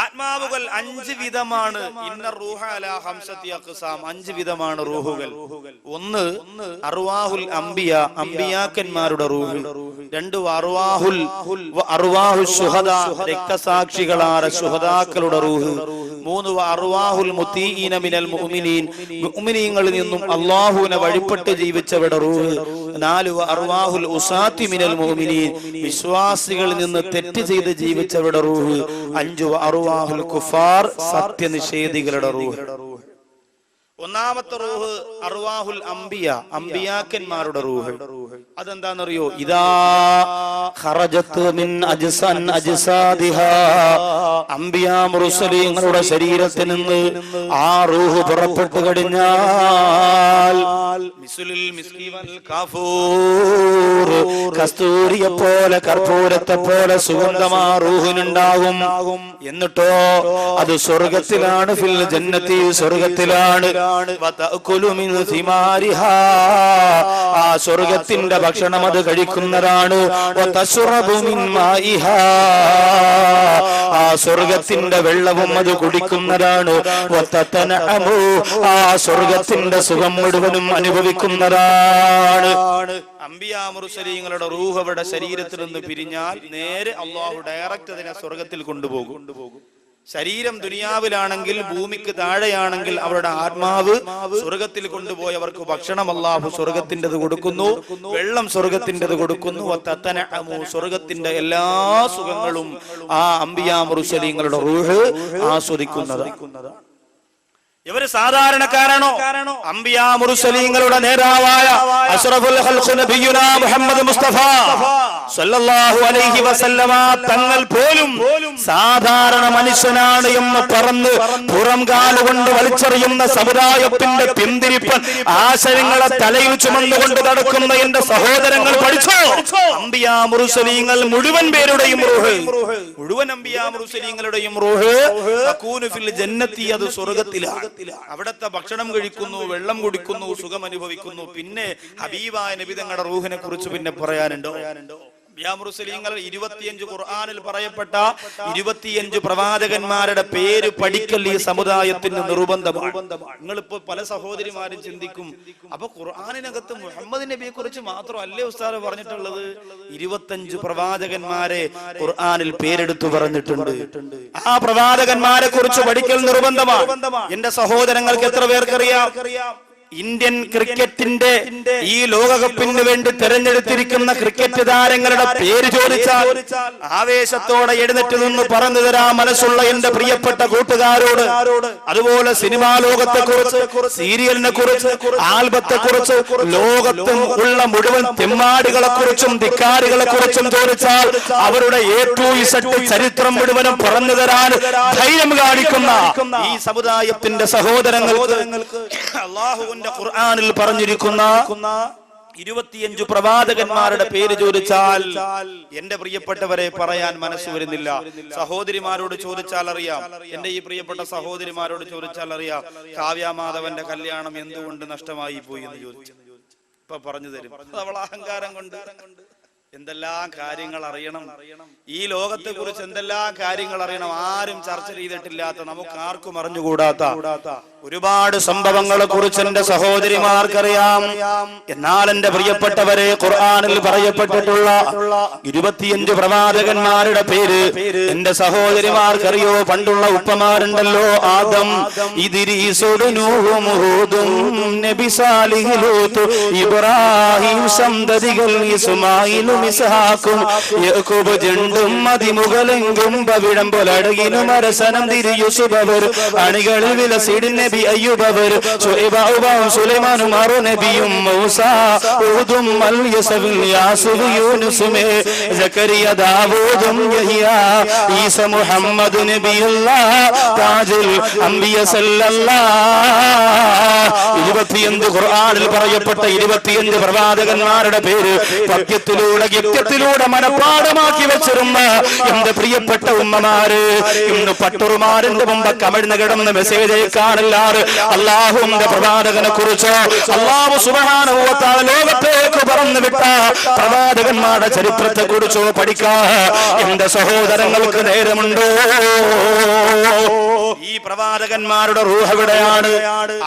ആത്മാവുകൾ 5 വിധമാണ്. ഇന്ന റൂഹ അലാ ഖംസതി അഖ്സാം, 5 വിധമാണ് റൂഹുകൾ. ഒന്ന് അർവാഹുൽ അംബിയ, അംബിയാക്കന്മാരുടെ റൂഹ്. 2 അർവാഹുൽ ശുഹദാ, രക്തസാക്ഷികളായ ശുഹദാക്കളുടെ റൂഹ്. 3 അർവാഹുൽ മുതീഇന മിനൽ മുഅ്മിനീൻ, മുഅ്മിനീങ്ങളിൽ നിന്നും അല്ലാഹുവിനെ വഴിപ്പെട്ട് ജീവിച്ചവരുടെ റൂഹ്. 4 അർവാഹുൽ ഉസാത്തി മിനൽ മുഅ്മിനീൻ, വിശ്വാസികളിൽ നിന്ന് തെറ്റ് ചെയ്ത് ജീവിച്ചവരുടെ റൂഹ്. 5 അർവാഹുൽ കുഫാർ, സത്യനിഷേധികളുടെ റൂഹ്. ഒന്നാമത്തെ റൂഹ് അർവാഹുൽ അംബിയ, അംബിയാക്കന്മാരുടെ റൂഹ്. അതെന്താണെന്നറിയോ? ഇദാ ഖറജത് മിൻ അജ്സാദിഹാ, അംബിയാ മുർസലീങ്ങളുടെ ശരീരത്തിൽ നിന്ന് ആ റൂഹ് പുറപ്പെട്ടു കഴിഞ്ഞാൽ മിസ്ലുൽ മിസ്കി വൽ കാഫൂർ, കസ്തൂരിയെ പോലെ കർപ്പൂരത്തെ പോലെ സുഗന്ധമാ റൂഹിനുണ്ടാകും. എന്നിട്ടോ അത് സ്വർഗത്തിലാണ്, ഫിൽ ജന്നത്തി, സ്വർഗത്തിലാണ്. ആ സ്വർഗത്തിന്റെ ഭക്ഷണം അത് കഴിക്കുന്നതാണ്. ആ സ്വർഗത്തിന്റെ വെള്ളവും അത് കുടിക്കുന്നതാണ്. ആ സ്വർഗത്തിന്റെ സുഖം മുഴുവനും അനുഭവിക്കുന്നതാണ്. അംബിയാ മുർസലീങ്ങളുടെ റൂഹ് അവരുടെ ശരീരത്തിൽ നിന്ന് പിരിഞ്ഞാൽ നേരെ അല്ലാഹു ഡയറക്റ്റ് അതിനെ സ്വർഗത്തിൽ കൊണ്ടുപോകും. ശരീരം ദുനിയാവിലാണെങ്കിൽ, ഭൂമിക്ക് താഴെയാണെങ്കിൽ അവരുടെ ആത്മാവ് സ്വർഗത്തിൽ കൊണ്ടുപോയി അവർക്ക് ഭക്ഷണം അല്ലാഹു സ്വർഗത്തിൻ്റെത് കൊടുക്കുന്നു, വെള്ളം സ്വർഗത്തിൻ്റെത് കൊടുക്കുന്നു. സ്വർഗത്തിന്റെ എല്ലാ സുഖങ്ങളും ആ അംബിയാ മുർസലീങ്ങളുടെ റൂഹ് ആസ്വദിക്കുന്നതാണ്. ഇവര് സാധാരണക്കാരാണോ? അംബിയാ മുർസലീങ്ങളുടെ നേതാവായ അഷ്റഫുൽ ഖൽഖ് നബിയുനാ മുഹമ്മദ് മുസ്തഫ സല്ലല്ലാഹു അലൈഹി വസല്ലമ തങ്ങൾ പോലും സാധാരണ മനുഷ്യനാണ് എന്ന് പറഞ്ഞ് പുറം കാലുകൊണ്ട് വലിച്ചെറിയുന്ന സമുദായത്തിന്റെ പിന്തിരിപ്പൻ ആശയങ്ങളെ തലയിൽ ചുമന്നുകൊണ്ട് നടക്കുന്ന എന്റെ സഹോദരങ്ങൾ പഠിച്ചോ? അംബിയാ മുർസലീങ്ങൾ മുഴുവൻ പേരുടെയും റൂഹ്, മുഴുവൻ അംബിയാ മുർസലീങ്ങളുടെയും റൂഹ് തകൂനു ഫിൽ ജന്നത്തി, അത് സ്വർഗ്ഗത്തിലാണ്. അവിടത്തെ ഭക്ഷണം കഴിക്കുന്നു, വെള്ളം കുടിക്കുന്നു, സുഖം അനുഭവിക്കുന്നു. പിന്നെ ഹബീബായ നബി തങ്ങളുടെ റൂഹിനെ കുറിച്ച് പിന്നെ പറയാനുണ്ടോ? അംബിയാ മുർസലീങ്ങൾ 25 ഖുർആനിൽ പറയപ്പെട്ട 25 പ്രവാചകന്മാരുടെ പേര് പഠിക്കൽ ഈ സമുദായത്തിന് നിർബന്ധമാണ്. നിങ്ങളിപ്പോ പല സഹോദരിമാരും ചിന്തിക്കും, അപ്പൊ ഖുർആനിനകത്ത് മുഹമ്മദ് നബിയെ കുറിച്ച് മാത്രമല്ലേ ഉസ്താദ് പറഞ്ഞിട്ടുള്ളത്? 25 പ്രവാചകന്മാരെ ഖുർആനിൽ പേരെടുത്തു പറഞ്ഞിട്ടുണ്ട്. ആ പ്രവാചകന്മാരെ കുറിച്ച് പഠിക്കൽ നിർബന്ധമാണ്. എന്റെ സഹോദരങ്ങൾക്ക് എത്ര പേർക്കറിയാം? ഇന്ത്യൻ ക്രിക്കറ്റിന്റെ ഈ ലോകകപ്പിന് വേണ്ടി തെരഞ്ഞെടുത്തിരിക്കുന്ന ക്രിക്കറ്റ് താരങ്ങളുടെ പേര് ചോദിച്ചാൽ ആവേശത്തോടെ എഴുന്നേറ്റ് നിന്ന് പറഞ്ഞു തരാൻ മനസ്സുള്ള എന്റെ പ്രിയപ്പെട്ട കൂട്ടുകാരോട്. അതുപോലെ സിനിമാ ലോകത്തെ കുറിച്ച്, സീരിയലിനെ കുറിച്ച്, ആൽബത്തെ കുറിച്ച്, ലോകത്തും ഉള്ള മുഴുവൻ തെമ്മാടികളെ കുറിച്ചും ധിക്കാരികളെ കുറിച്ചും ചോദിച്ചാൽ അവരുടെ ചരിത്രം മുഴുവനും പറഞ്ഞു തരാൻ ധൈര്യം കാണിക്കുന്ന ഈ സമുദായത്തിന്റെ സഹോദരങ്ങൾക്ക് അല്ലാഹു ഖുർആനിൽ പറഞ്ഞിരിക്കുന്ന 25 പ്രവാചകന്മാരുടെ പേര് ചോദിച്ചാൽ എന്റെ പ്രിയപ്പെട്ടവരെ പറയാൻ മനസ്സ് വരുന്നില്ല. സഹോദരിമാരോട് ചോദിച്ചാൽ അറിയാം, എന്റെ ഈ പ്രിയപ്പെട്ട സഹോദരിമാരോട് ചോദിച്ചാൽ അറിയാം, കാവ്യാമാധവന്റെ കല്യാണം എന്തുകൊണ്ട് നഷ്ടമായി പോയി എന്ന് ചോദിച്ചു. ഇപ്പൊ പറഞ്ഞു തരും. അവൾ അഹങ്കാരം കൊണ്ട് എന്തെല്ലാം കാര്യങ്ങൾ അറിയണം, ഈ ലോകത്തെ കുറിച്ച് എന്തെല്ലാം കാര്യങ്ങൾ അറിയണം, ആരും ചർച്ച ചെയ്തിട്ടില്ലാത്ത, നമുക്ക് ആർക്കും അറിഞ്ഞുകൂടാത്ത ഒരുപാട് സംഭവങ്ങളെ കുറിച്ച് എന്റെ സഹോദരിമാർക്കറിയാം. എന്നാൽ എന്റെ പ്രിയപ്പെട്ടവരെ, ഖുർആനിൽ പറയപ്പെട്ടിട്ടുള്ള 25 പ്രവാചകന്മാരുടെ പേര് എന്റെ സഹോദരിമാർക്കറിയോ? പണ്ടുള്ള ഉപ്പമാരുണ്ടല്ലോ, ആദം, ഇദ്രീസ്, നൂഹ്, ഹൂദ്, നബി സാലിഹ്, ലൂത്ത്, ഇബ്രാഹിം, സന്തതികൾ ഇസ്മായിൽ, ഇസ്ഹാഖും യാക്കൂബ്, ജണ്ടും മതിമുകളെങ്കും പവിഴം പോലടകിനും അരസനം തിരി യൂസുഫ്, അണികളിൽ വിലസിടി നബി അയ്യൂബ്, സുലൈമാനും അറു നബിയും മൂസ, ഊദും അൽയസബിൽ യാസുബ്, യൂനുസുമേ സക്കരിയ, ദാവൂദും യഹ്യ, ഈസ, മുഹമ്മദ് നബിയുല്ലാഹ്, താജുൽ അംബിയ സല്ലല്ലാഹ്. 25 ഖുർആനിൽ പറയപ്പെട്ട 25 പ്രവാചകന്മാരുടെ പേര് പദ്യത്തിലൂടെ ഗദ്യത്തിലൂടെ മനപ്പാഠമാക്കി വെച്ചിരുന്ന എന്റെ പ്രിയപ്പെട്ട ഉമ്മമാര്, ഇന്ന് പട്ടുറുമാരിന്റെ മുമ്പ് കമിഴ്ന്ന് കിടന്ന് മെസ്സേജ് അയക്കാനല്ല, എന്നല്ലാതെ അള്ളാഹുവിന്റെ പ്രവാചകനെ കുറിച്ചോ അള്ളാഹു സുബ്ഹാനഹു വ തആല ലോകത്തേക്ക് പറഞ്ഞു വിട്ട പ്രവാചകന്മാരുടെ ചരിത്രത്തെ കുറിച്ചോ പഠിക്കാൻ എന്റെ സഹോദരങ്ങൾക്ക് നേരമുണ്ടോ? ഈ പ്രവാചകന്മാരുടെ റൂഹ് എവിടെയാണ്?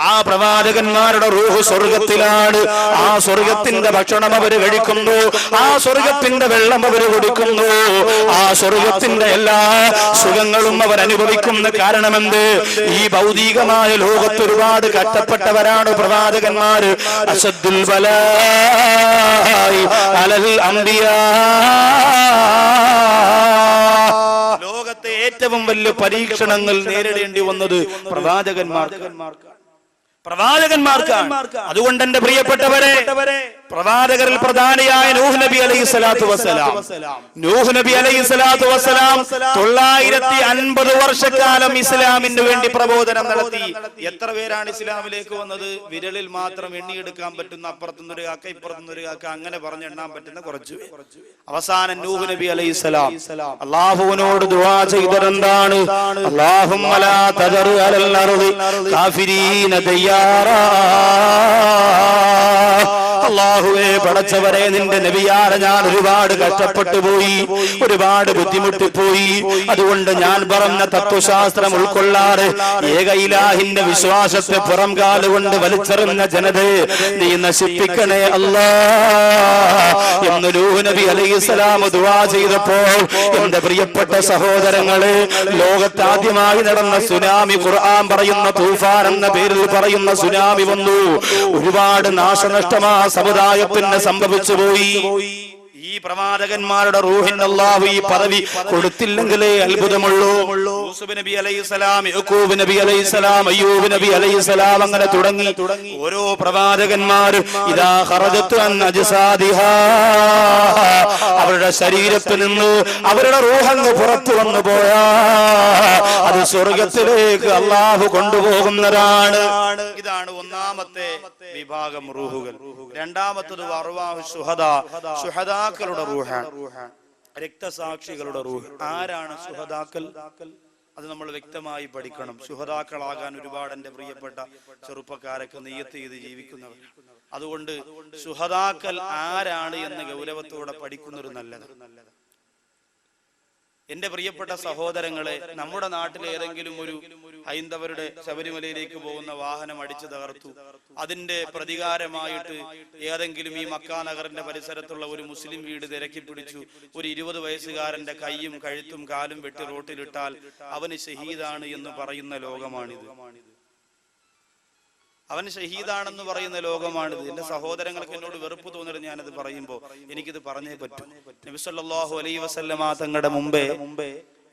ആ പ്രവാചകന്മാരുടെ റൂഹ് സ്വർഗത്തിലാണ്. ആ സ്വർഗത്തിന്റെ ഭക്ഷണം അവർ കഴിക്കുന്നു, ആ സ്വർഗത്തിന്റെ വെള്ളം അവർ കുടിക്കുന്നു, ആ സ്വർഗത്തിന്റെ എല്ലാ സുഖങ്ങളും അവർ അനുഭവിക്കുന്ന കാരണമെന്ത്? ഈ ഭൗതികമായ ലോകത്ത് ഒരുപാട് കഷ്ടപ്പെട്ടവരാണ് പ്രവാചകന്മാർ. അശദ്ദുൽ ബലാഇ അലൽ അംബിയാ, ലോകത്തെ ഏറ്റവും വലിയ പരീക്ഷണങ്ങൾ നേരിടേണ്ടി വന്നത് പ്രവാചകന്മാർക്കാണ്. അതുകൊണ്ട് എന്റെ പ്രിയപ്പെട്ടവരെ, പ്രവാചകരിൽ പ്രധാനിയായ നൂഹ് നബി അലൈഹിസ്സലാത്തു വസ്സലാം 950 വർഷക്കാലം ഇസ്ലാമിന് വേണ്ടി പ്രബോധനം നടത്തി. എത്ര പേരാണ് ഇസ്ലാമിലേക്ക് വന്നത്? വിരലിൽ മാത്രം എണ്ണിയെടുക്കാൻ പറ്റുന്ന, അപ്പുറത്തുനിന്നൊരു കാക്ക ഇപ്പുറത്തുനിന്നൊരു കാക്ക, അങ്ങനെ പറഞ്ഞെണ്ണാൻ പറ്റുന്ന കുറച്ചു. അവസാനം നൂഹ് നബി അലൈഹിസ്സലാം അല്ലാഹുവിനോട് ദുആ ചെയ്തതെന്താണ്? അല്ലാഹുമ്മ ലാ തദർ അലൽ അർദി കാഫിരീന ദയ്യാറാ. അല്ലാഹുവേ, പടച്ചവരെ, നിന്റെ നബിയാരെ ഞാൻ ഒരുപാട് കഷ്ടപ്പെട്ടു പോയി, ഒരുപാട് ബുദ്ധിമുട്ടിപ്പോയി. അതുകൊണ്ട് ഞാൻ പറഞ്ഞ തത്വശാസ്ത്രം ഉൾക്കൊള്ളാറ് ഏക ഇലാഹിന്റെ വിശ്വാസത്തെ പുറം കാലുകൊണ്ട് വലിച്ചെറിഞ്ഞ ജനതയെ നീ നശിപ്പിക്കണേ അല്ലാ എന്ന് നൂഹ് നബി അലൈഹിസ്സലാം ദുആ ചെയ്തപ്പോൾ എന്റെ പ്രിയപ്പെട്ട സഹോദരങ്ങളെ, ലോകത്താദ്യമായി നടന്ന സുനാമി, ഖുർആൻ പറയുന്ന തൂഫാൻ എന്ന പേരിൽ പറയുന്ന സുനാമി വന്നു. ഒരുപാട് നാശനഷ്ടമാ സമുദായത്തിന് സംഭവിച്ചു പോയി. ഈ പ്രവാചകന്മാരുടെ റൂഹിന് അല്ലാഹു ഈ പദവി കൊടുത്തില്ലെങ്കിലേ അത്ഭുതമുള്ളൂ. യൂസുഫ് നബി അലൈഹിസ്സലാം, യാക്കൂബ് നബി അലൈഹിസ്സലാം, അയ്യൂബ് നബി അലൈഹിസ്സലാം, അങ്ങനെ തുടങ്ങി ഓരോ പ്രവാചകന്മാരും ഇദാ ഖറജതു അൻ അജ്സാദിഹാ, അവരുടെ ശരീരത്തിൽ നിന്ന് അവരുടെ റൂഹങ്ങ് പുറത്തു വന്നു പോയാ അത് സ്വർഗത്തിലേക്ക് അല്ലാഹു കൊണ്ടുപോകുന്നതാണ്. ഇതാണ് ഒന്നാമത്തെ വിഭാഗം റൂഹുകൾ. രണ്ടാമത്തത് അർവാഹു ശുഹദാ, ശുഹദാക്കളുടെ റൂഹാണ്, രക്തസാക്ഷികളുടെ റൂഹ്. ആരാണ് ശുഹദാക്കൾ? അത് നമ്മൾ വ്യക്തമായി പഠിക്കണം. ശുഹദാക്കളാകാൻ ഒരുപാട് എന്റെ പ്രിയപ്പെട്ട ചെറുപ്പക്കാരൊക്കെ നിയ്യത്ത് ചെയ്ത് ജീവിക്കുന്നവർ. അതുകൊണ്ട് ശുഹദാക്കൾ ആരാണ് എന്ന് ഗൗരവത്തോടെ പഠിക്കുന്നൊരു നല്ലത്. എന്റെ പ്രിയപ്പെട്ട സഹോദരങ്ങളെ, നമ്മുടെ നാട്ടിലെ ഏതെങ്കിലും ഒരു ഹൈന്ദവരുടെ ശബരിമലയിലേക്ക് പോകുന്ന വാഹനം അടിച്ചു തകർത്തു. അതിന്റെ പ്രതികാരമായിട്ട് ഏതെങ്കിലും ഈ മക്കാ നഗറിന്റെ പരിസരത്തുള്ള ഒരു മുസ്ലിം വീട് തിരക്കി പിടിച്ചു ഒരു 20 വയസ്സുകാരന്റെ കൈയും കഴുത്തും കാലും വെട്ടി റോട്ടിലിട്ടാൽ അവന് ഷഹീദാണ് എന്ന് പറയുന്ന ലോകമാണിത്. അവൻ ഷഹീദാണെന്ന് പറയുന്ന ലോകമാണിത്. എന്റെ സഹോദരങ്ങൾക്ക് എന്നോട് വെറുപ്പ് തോന്നിട്ട് ഞാനത് പറയുമ്പോ എനിക്കിത് പറഞ്ഞേ പറ്റൂ. നബി സല്ലല്ലാഹു അലൈഹി വസല്ലമ തങ്ങളുടെ മുമ്പേ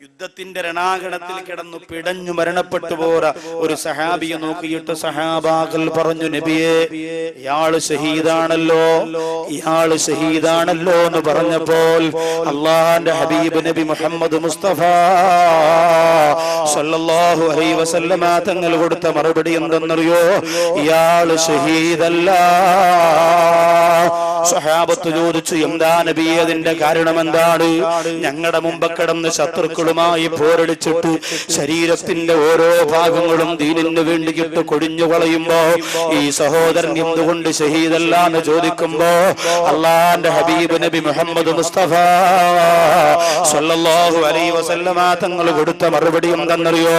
യുദ്ധത്തിന്റെ രണാകണത്തിൽ കിടന്നു പിടഞ്ഞു മരണപ്പെട്ടു പോര ഒരു സഹാബിയെ നോക്കിയിട്ട് സഹാബാക്കൾ പറഞ്ഞു, നബിയെ, ഇയാള് ഷഹീദാണല്ലോ, ഇയാള് ഷഹീദാണല്ലോ എന്ന് പറഞ്ഞപ്പോൾ അള്ളാഹുവിന്റെ ഹബീബ് നബി മുഹമ്മദ് മുസ്തഫ സല്ലല്ലാഹു അലൈഹി വസല്ലമ തങ്ങൾ കൊടുത്ത മറുപടി എന്തെന്നറിയോ? ഇയാള് ഷഹീദല്ല. സഹാബത്ത് ചോദിച്ചു, എന്താ നബിയെ, അതിന്റെ കാരണം എന്താണ്? ഞങ്ങളുടെ മുമ്പ് കിടന്ന് ശത്രുക്കളുമായി പോരടിച്ചിട്ട് ശരീരത്തിന്റെ ഓരോ ഭാഗങ്ങളും ദീനിന് വേണ്ടിയിട്ട് കൊടിഞ്ഞു കളയുമ്പോ ഈ സഹോദരൻ എന്തുകൊണ്ട് ഷഹീദല്ല എന്ന് ചോദിക്കുമ്പോ അള്ളാന്റെ ഹബീബ് നബി മുഹമ്മദ് മുസ്തഫ സല്ലല്ലാഹു അലൈഹി വസല്ലമ തങ്ങൾ കൊടുത്ത മറുപടി എന്തെന്നറിയോ?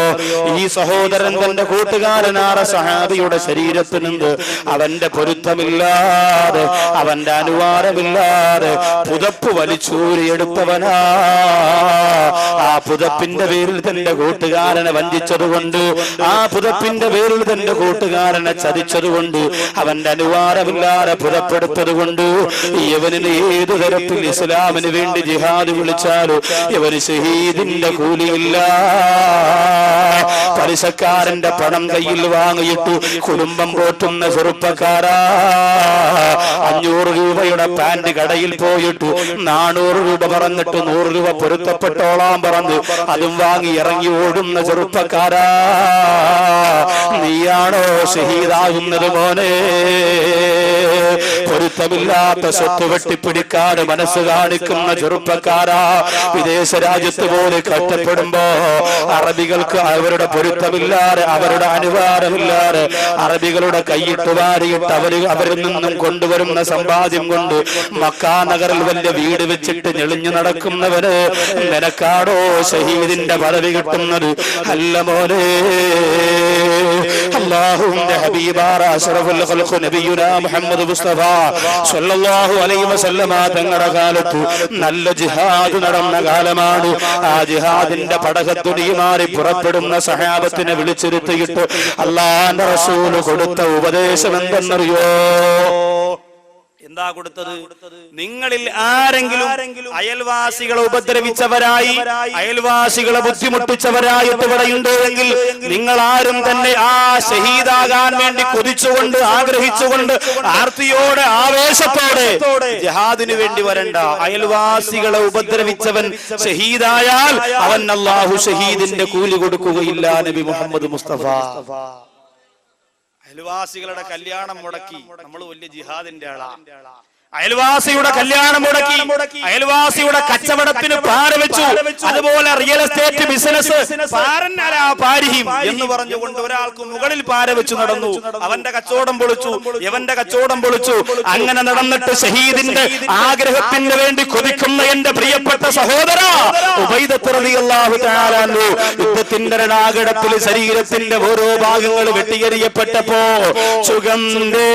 ഈ സഹോദരൻ തന്റെ കൂട്ടുകാരനായ സഹാബിയുടെ ശരീരത്തിൽ നിന്ന് അവന്റെ പൊരുത്തമില്ലാതെ, അവന്റെ അനുവാദമില്ലാതെ പുതപ്പ് വലിച്ചൂരിയെടുത്തവനാ. ആ പുതപ്പിന്റെ പേരിൽ തന്റെ കൂട്ടുകാരനെ വഞ്ചിച്ചതുകൊണ്ട്, ആ പുതപ്പിന്റെ പേരിൽ തന്റെ കൂട്ടുകാരനെ ചതിച്ചതുകൊണ്ട്, അവന്റെ അനുവാദമില്ലാതെ പുതപ്പെടുത്തതുകൊണ്ട് ഇവന് ഏതു തരത്തിൽ ഇസ്ലാമിന് വേണ്ടി ജിഹാദ് വിളിച്ചാലും ഇവന് ഷഹീദിന്റെ കൂലിയില്ല. പലിശക്കാരന്റെ പണം കയ്യിൽ വാങ്ങിയിട്ട് കുടുംബം പോറ്റുന്ന ചെറുപ്പക്കാരാ, 500 രൂപയുടെ പാന്റ് കടയിൽ പോയിട്ട് 400 രൂപ പറഞ്ഞിട്ട് 100 രൂപ പൊരുത്തപ്പെട്ടോളാൻ പറഞ്ഞ് അതും വാങ്ങി ഇറങ്ങി ഓടുന്ന ചെറുപ്പക്കാരാ, നീയാണോ ഷഹീദാകുന്നത് മോനെ? പൊരുത്തമില്ലാത്ത സ്വത്ത് വെട്ടിപ്പിടിക്കാൻ മനസ്സ് കാണിക്കുന്ന ചെറുപ്പക്കാരാ, വിദേശ രാജ്യത്ത് പോലെ കഷ്ടപ്പെടുമ്പോ അറബികൾക്ക് അവരുടെ പൊരുത്തമില്ലാതെ അവരുടെ അനുവാദമില്ലാതെ അറബികളുടെ കൈയിട്ട് വാരിയിട്ട് അവരിൽ നിന്നും കൊണ്ടുവരുന്ന സമ്പാദ്യം കൊണ്ട് മക്കാ നഗറിൽ വലിയ വീട് വെച്ചിട്ട് ഞെളിഞ്ഞു നടക്കുന്നവന് നിനക്കാടോ ഷഹീദിന്റെ പദവി കിട്ടുന്നത്? അല്ല മോനെ. അല്ലാഹുവിന്റെ ഹബീബായ അഷ്റഫുൽ ഖൽഖ് നബിയുനാ മുഹമ്മദ് മുസ്തഫ സ്വല്ലല്ലാഹു അലൈഹി വസല്ലമ തങ്ങളുടെ കാലത്ത് നല്ല ജിഹാദ് നടന്ന കാലമാണ്. ആ ജിഹാദിന്റെ പടകത്തുടിയുമാറി പുറപ്പെടുന്ന സഹാബത്തിനെ വിളിച്ചിരുത്തിയിട്ട് അല്ലാഹുവിന്റെ റസൂൽ കൊടുത്ത ഉപദേശം എന്തെന്നറിയോ? എന്താ കൊടുത്തത്? നിങ്ങളിൽ ആരെങ്കിലും അയൽവാസികളെ ഉപദ്രവിച്ചവരായി, അയൽവാസികളെ ബുദ്ധിമുട്ടിച്ചവരായിട്ട് ഇവിടെയുണ്ട് എങ്കിൽ നിങ്ങൾ ആരും തന്നെ ആ ഷഹീദാകാൻ വേണ്ടി കൊതിച്ചുകൊണ്ട് ആഗ്രഹിച്ചുകൊണ്ട് ആർത്തിയോടെ ആവേശത്തോടെ ജിഹാദിന് വേണ്ടി വരണ്ട. അയൽവാസികളെ ഉപദ്രവിച്ചവൻ ഷഹീദായാൽ അവൻ അല്ലാഹു ഷഹീദിന്റെ കൂലി കൊടുക്കുകയില്ല. നബി മുഹമ്മദ് മുസ്തഫ അയൽവാസികളുടെ കല്യാണം മുടക്കി നമ്മൾ വലിയ ജിഹാദിന്റെ ആളാ. അയൽവാസിയുടെ കല്യാണം മുടക്കി, അയൽവാസിയുടെ കച്ചവടത്തിന് പാര വെച്ചു, അതുപോലെ റിയൽ എസ്റ്റേറ്റ് ബിസിനസ് എന്ന് പറഞ്ഞുകൊണ്ട് ഒരാൾക്ക് മുകളിൽ പാര വെച്ചു നടന്നു. അവന്റെ കച്ചവടം പൊളിച്ചു, ഇവന്റെ കച്ചവടം പൊളിച്ചു. അങ്ങനെ നടന്നിട്ട് ഷഹീദിന്റെ ആഗ്രഹത്തിന് വേണ്ടി കൊതിക്കുന്ന എന്റെ പ്രിയപ്പെട്ട സഹോദര ഉബൈദത്ത് റളിയല്ലാഹു തആല അൻഹു യുദ്ധത്തിന്റെ രണാകടത്തിൽ ശരീരത്തിന്റെ ഓരോ ഭാഗങ്ങൾ വെട്ടിയെറിയപ്പെട്ടപ്പോ സുഗന്ധേ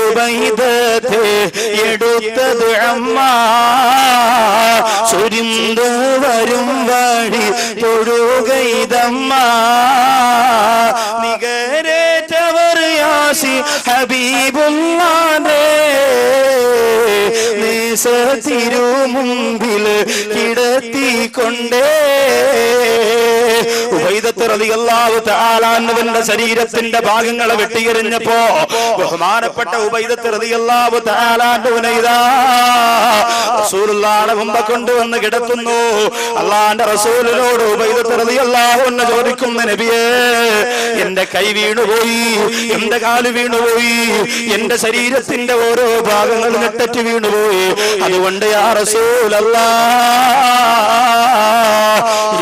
ഉബൈദത്തെ എടുത്തത് അമ്മ സുരിന്ത് വരും വഴി തൊഴുകൈതമ്മ നികരേറ്റവർ യാസി ഹബീബുല്ലാഹേ നേസ തിരുമുമ്പിൽ കിടത്തിക്കൊണ്ടേ. ഉബൈദത്ത് റളിയല്ലാഹു തആല അൻഹുവിന്റെ ശരീരത്തിന്റെ ഭാഗങ്ങളെ വെട്ടിയെറിഞ്ഞപ്പോ ബഹുമാനപ്പെട്ട ഉബൈദത്ത് റളിയല്ലാഹു തആല അൻഹുവിനെ ഇതാ റസൂലുള്ളാഹിയുടെ മുമ്പ് കൊണ്ടുവന്ന് കിടത്തുന്നു. അല്ലാഹുവിന്റെ റസൂലിനോട് ഉബൈദത്ത് റളിയല്ലാഹു അൻഹു ചോദിക്കുന്ന നബിയേ, എന്റെ കൈ വീണുപോയി, എന്റെ കാല് വീണുപോയി, എന്റെ ശരീരത്തിന്റെ ഓരോ ഭാഗങ്ങളും നെട്ടറ്റ് വീണുപോയി, അതുകൊണ്ട് യാ റസൂലല്ലാഹ്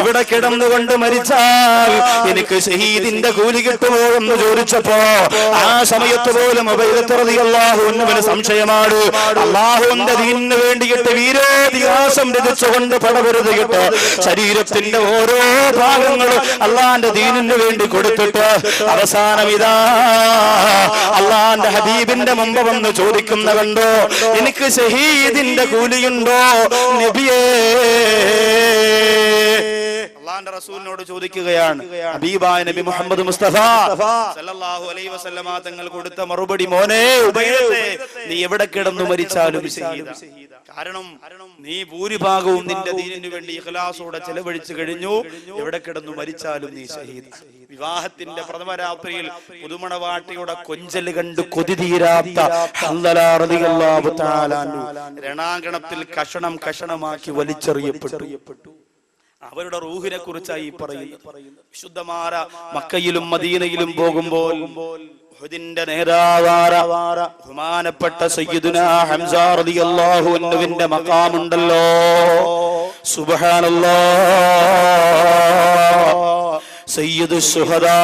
ഇവിടെ കിടന്നുകൊണ്ട് മരിച്ചാൽ എനിക്ക് ഷഹീദിന്റെ കൂലി കിട്ടുമോ എന്ന് ചോദിച്ചപ്പോ ആ സമയത്ത് പോലും ഉബൈദത്ത് റളിയല്ലാഹു അൻഹുവിന് സംശയമാണ്. അല്ലാഹുവിന്റെ ദീനിന് വേണ്ടിയിട്ട് വീരോതിഹാസം രചിച്ചുകൊണ്ട് പടപൊരുതിയിട്ട് ശരീരത്തിന്റെ ഓരോ ഭാഗങ്ങളും അല്ലാഹുവിന്റെ ദീനിന് വേണ്ടി കൊടുത്തിട്ട് അവസാനം ഇതാ അല്ലാഹുവിന്റെ ഹബീബിന്റെ മുമ്പ് വന്ന് ചോദിക്കുന്ന കണ്ടോ, എനിക്ക് ഷഹീദിന്റെ കൂലിയുണ്ടോ നബിയേ? അല്ലാഹുവിന്റെ റസൂലിനോട് ചോദിക്കുകയാണ്. ഹബീബായ നബി മുഹമ്മദ് മുസ്തഫ സല്ലല്ലാഹു അലൈഹി വസല്ലമ തങ്ങൾ കൊടുത്ത മറുപടി, മോനെ ഉബൈദത്തെ, നീ എവിടെ കിടന്നു മരിച്ചാലും ഷഹീദാ. കാരണം നീ ഭൂരിഭാഗവും നിന്റെ ദീനിനു വേണ്ടി ഇഖ്ലാസോടെ ചെലവഴിച്ചു കഴിഞ്ഞു. എവിടെ കിടന്നു മരിച്ചാലും നീ ഷഹീദ്. വിവാഹത്തിന്റെ പ്രഥമ രാത്രിയിൽ പുതുമണവാട്ടിയുടെ കൊഞ്ചല് കണ്ട് കൊതി തീരാത്ത ഹൻദല റളിയല്ലാഹു തആല അൻഹു രണാങ്കണത്തിൽ കഷണം കഷണമാക്കി വലിച്ചെറിയപ്പെട്ടു. അവരുടെ റൂഹിനെ കുറിച്ചായി പറയുന്നത്. വിശുദ്ധമായ മക്കയിലും മദീനയിലും പോകുമ്പോൾ ഉഹദിന്റെ നേതാവായ ബഹുമാനപ്പെട്ട സയ്യിദുനാ ഹംസ റളിയല്ലാഹു അൻഹുവിന്റെ മഖാമുണ്ടല്ലോ, സുബ്ഹാനല്ലാഹ്, സയ്യിദു ശുഹദാ,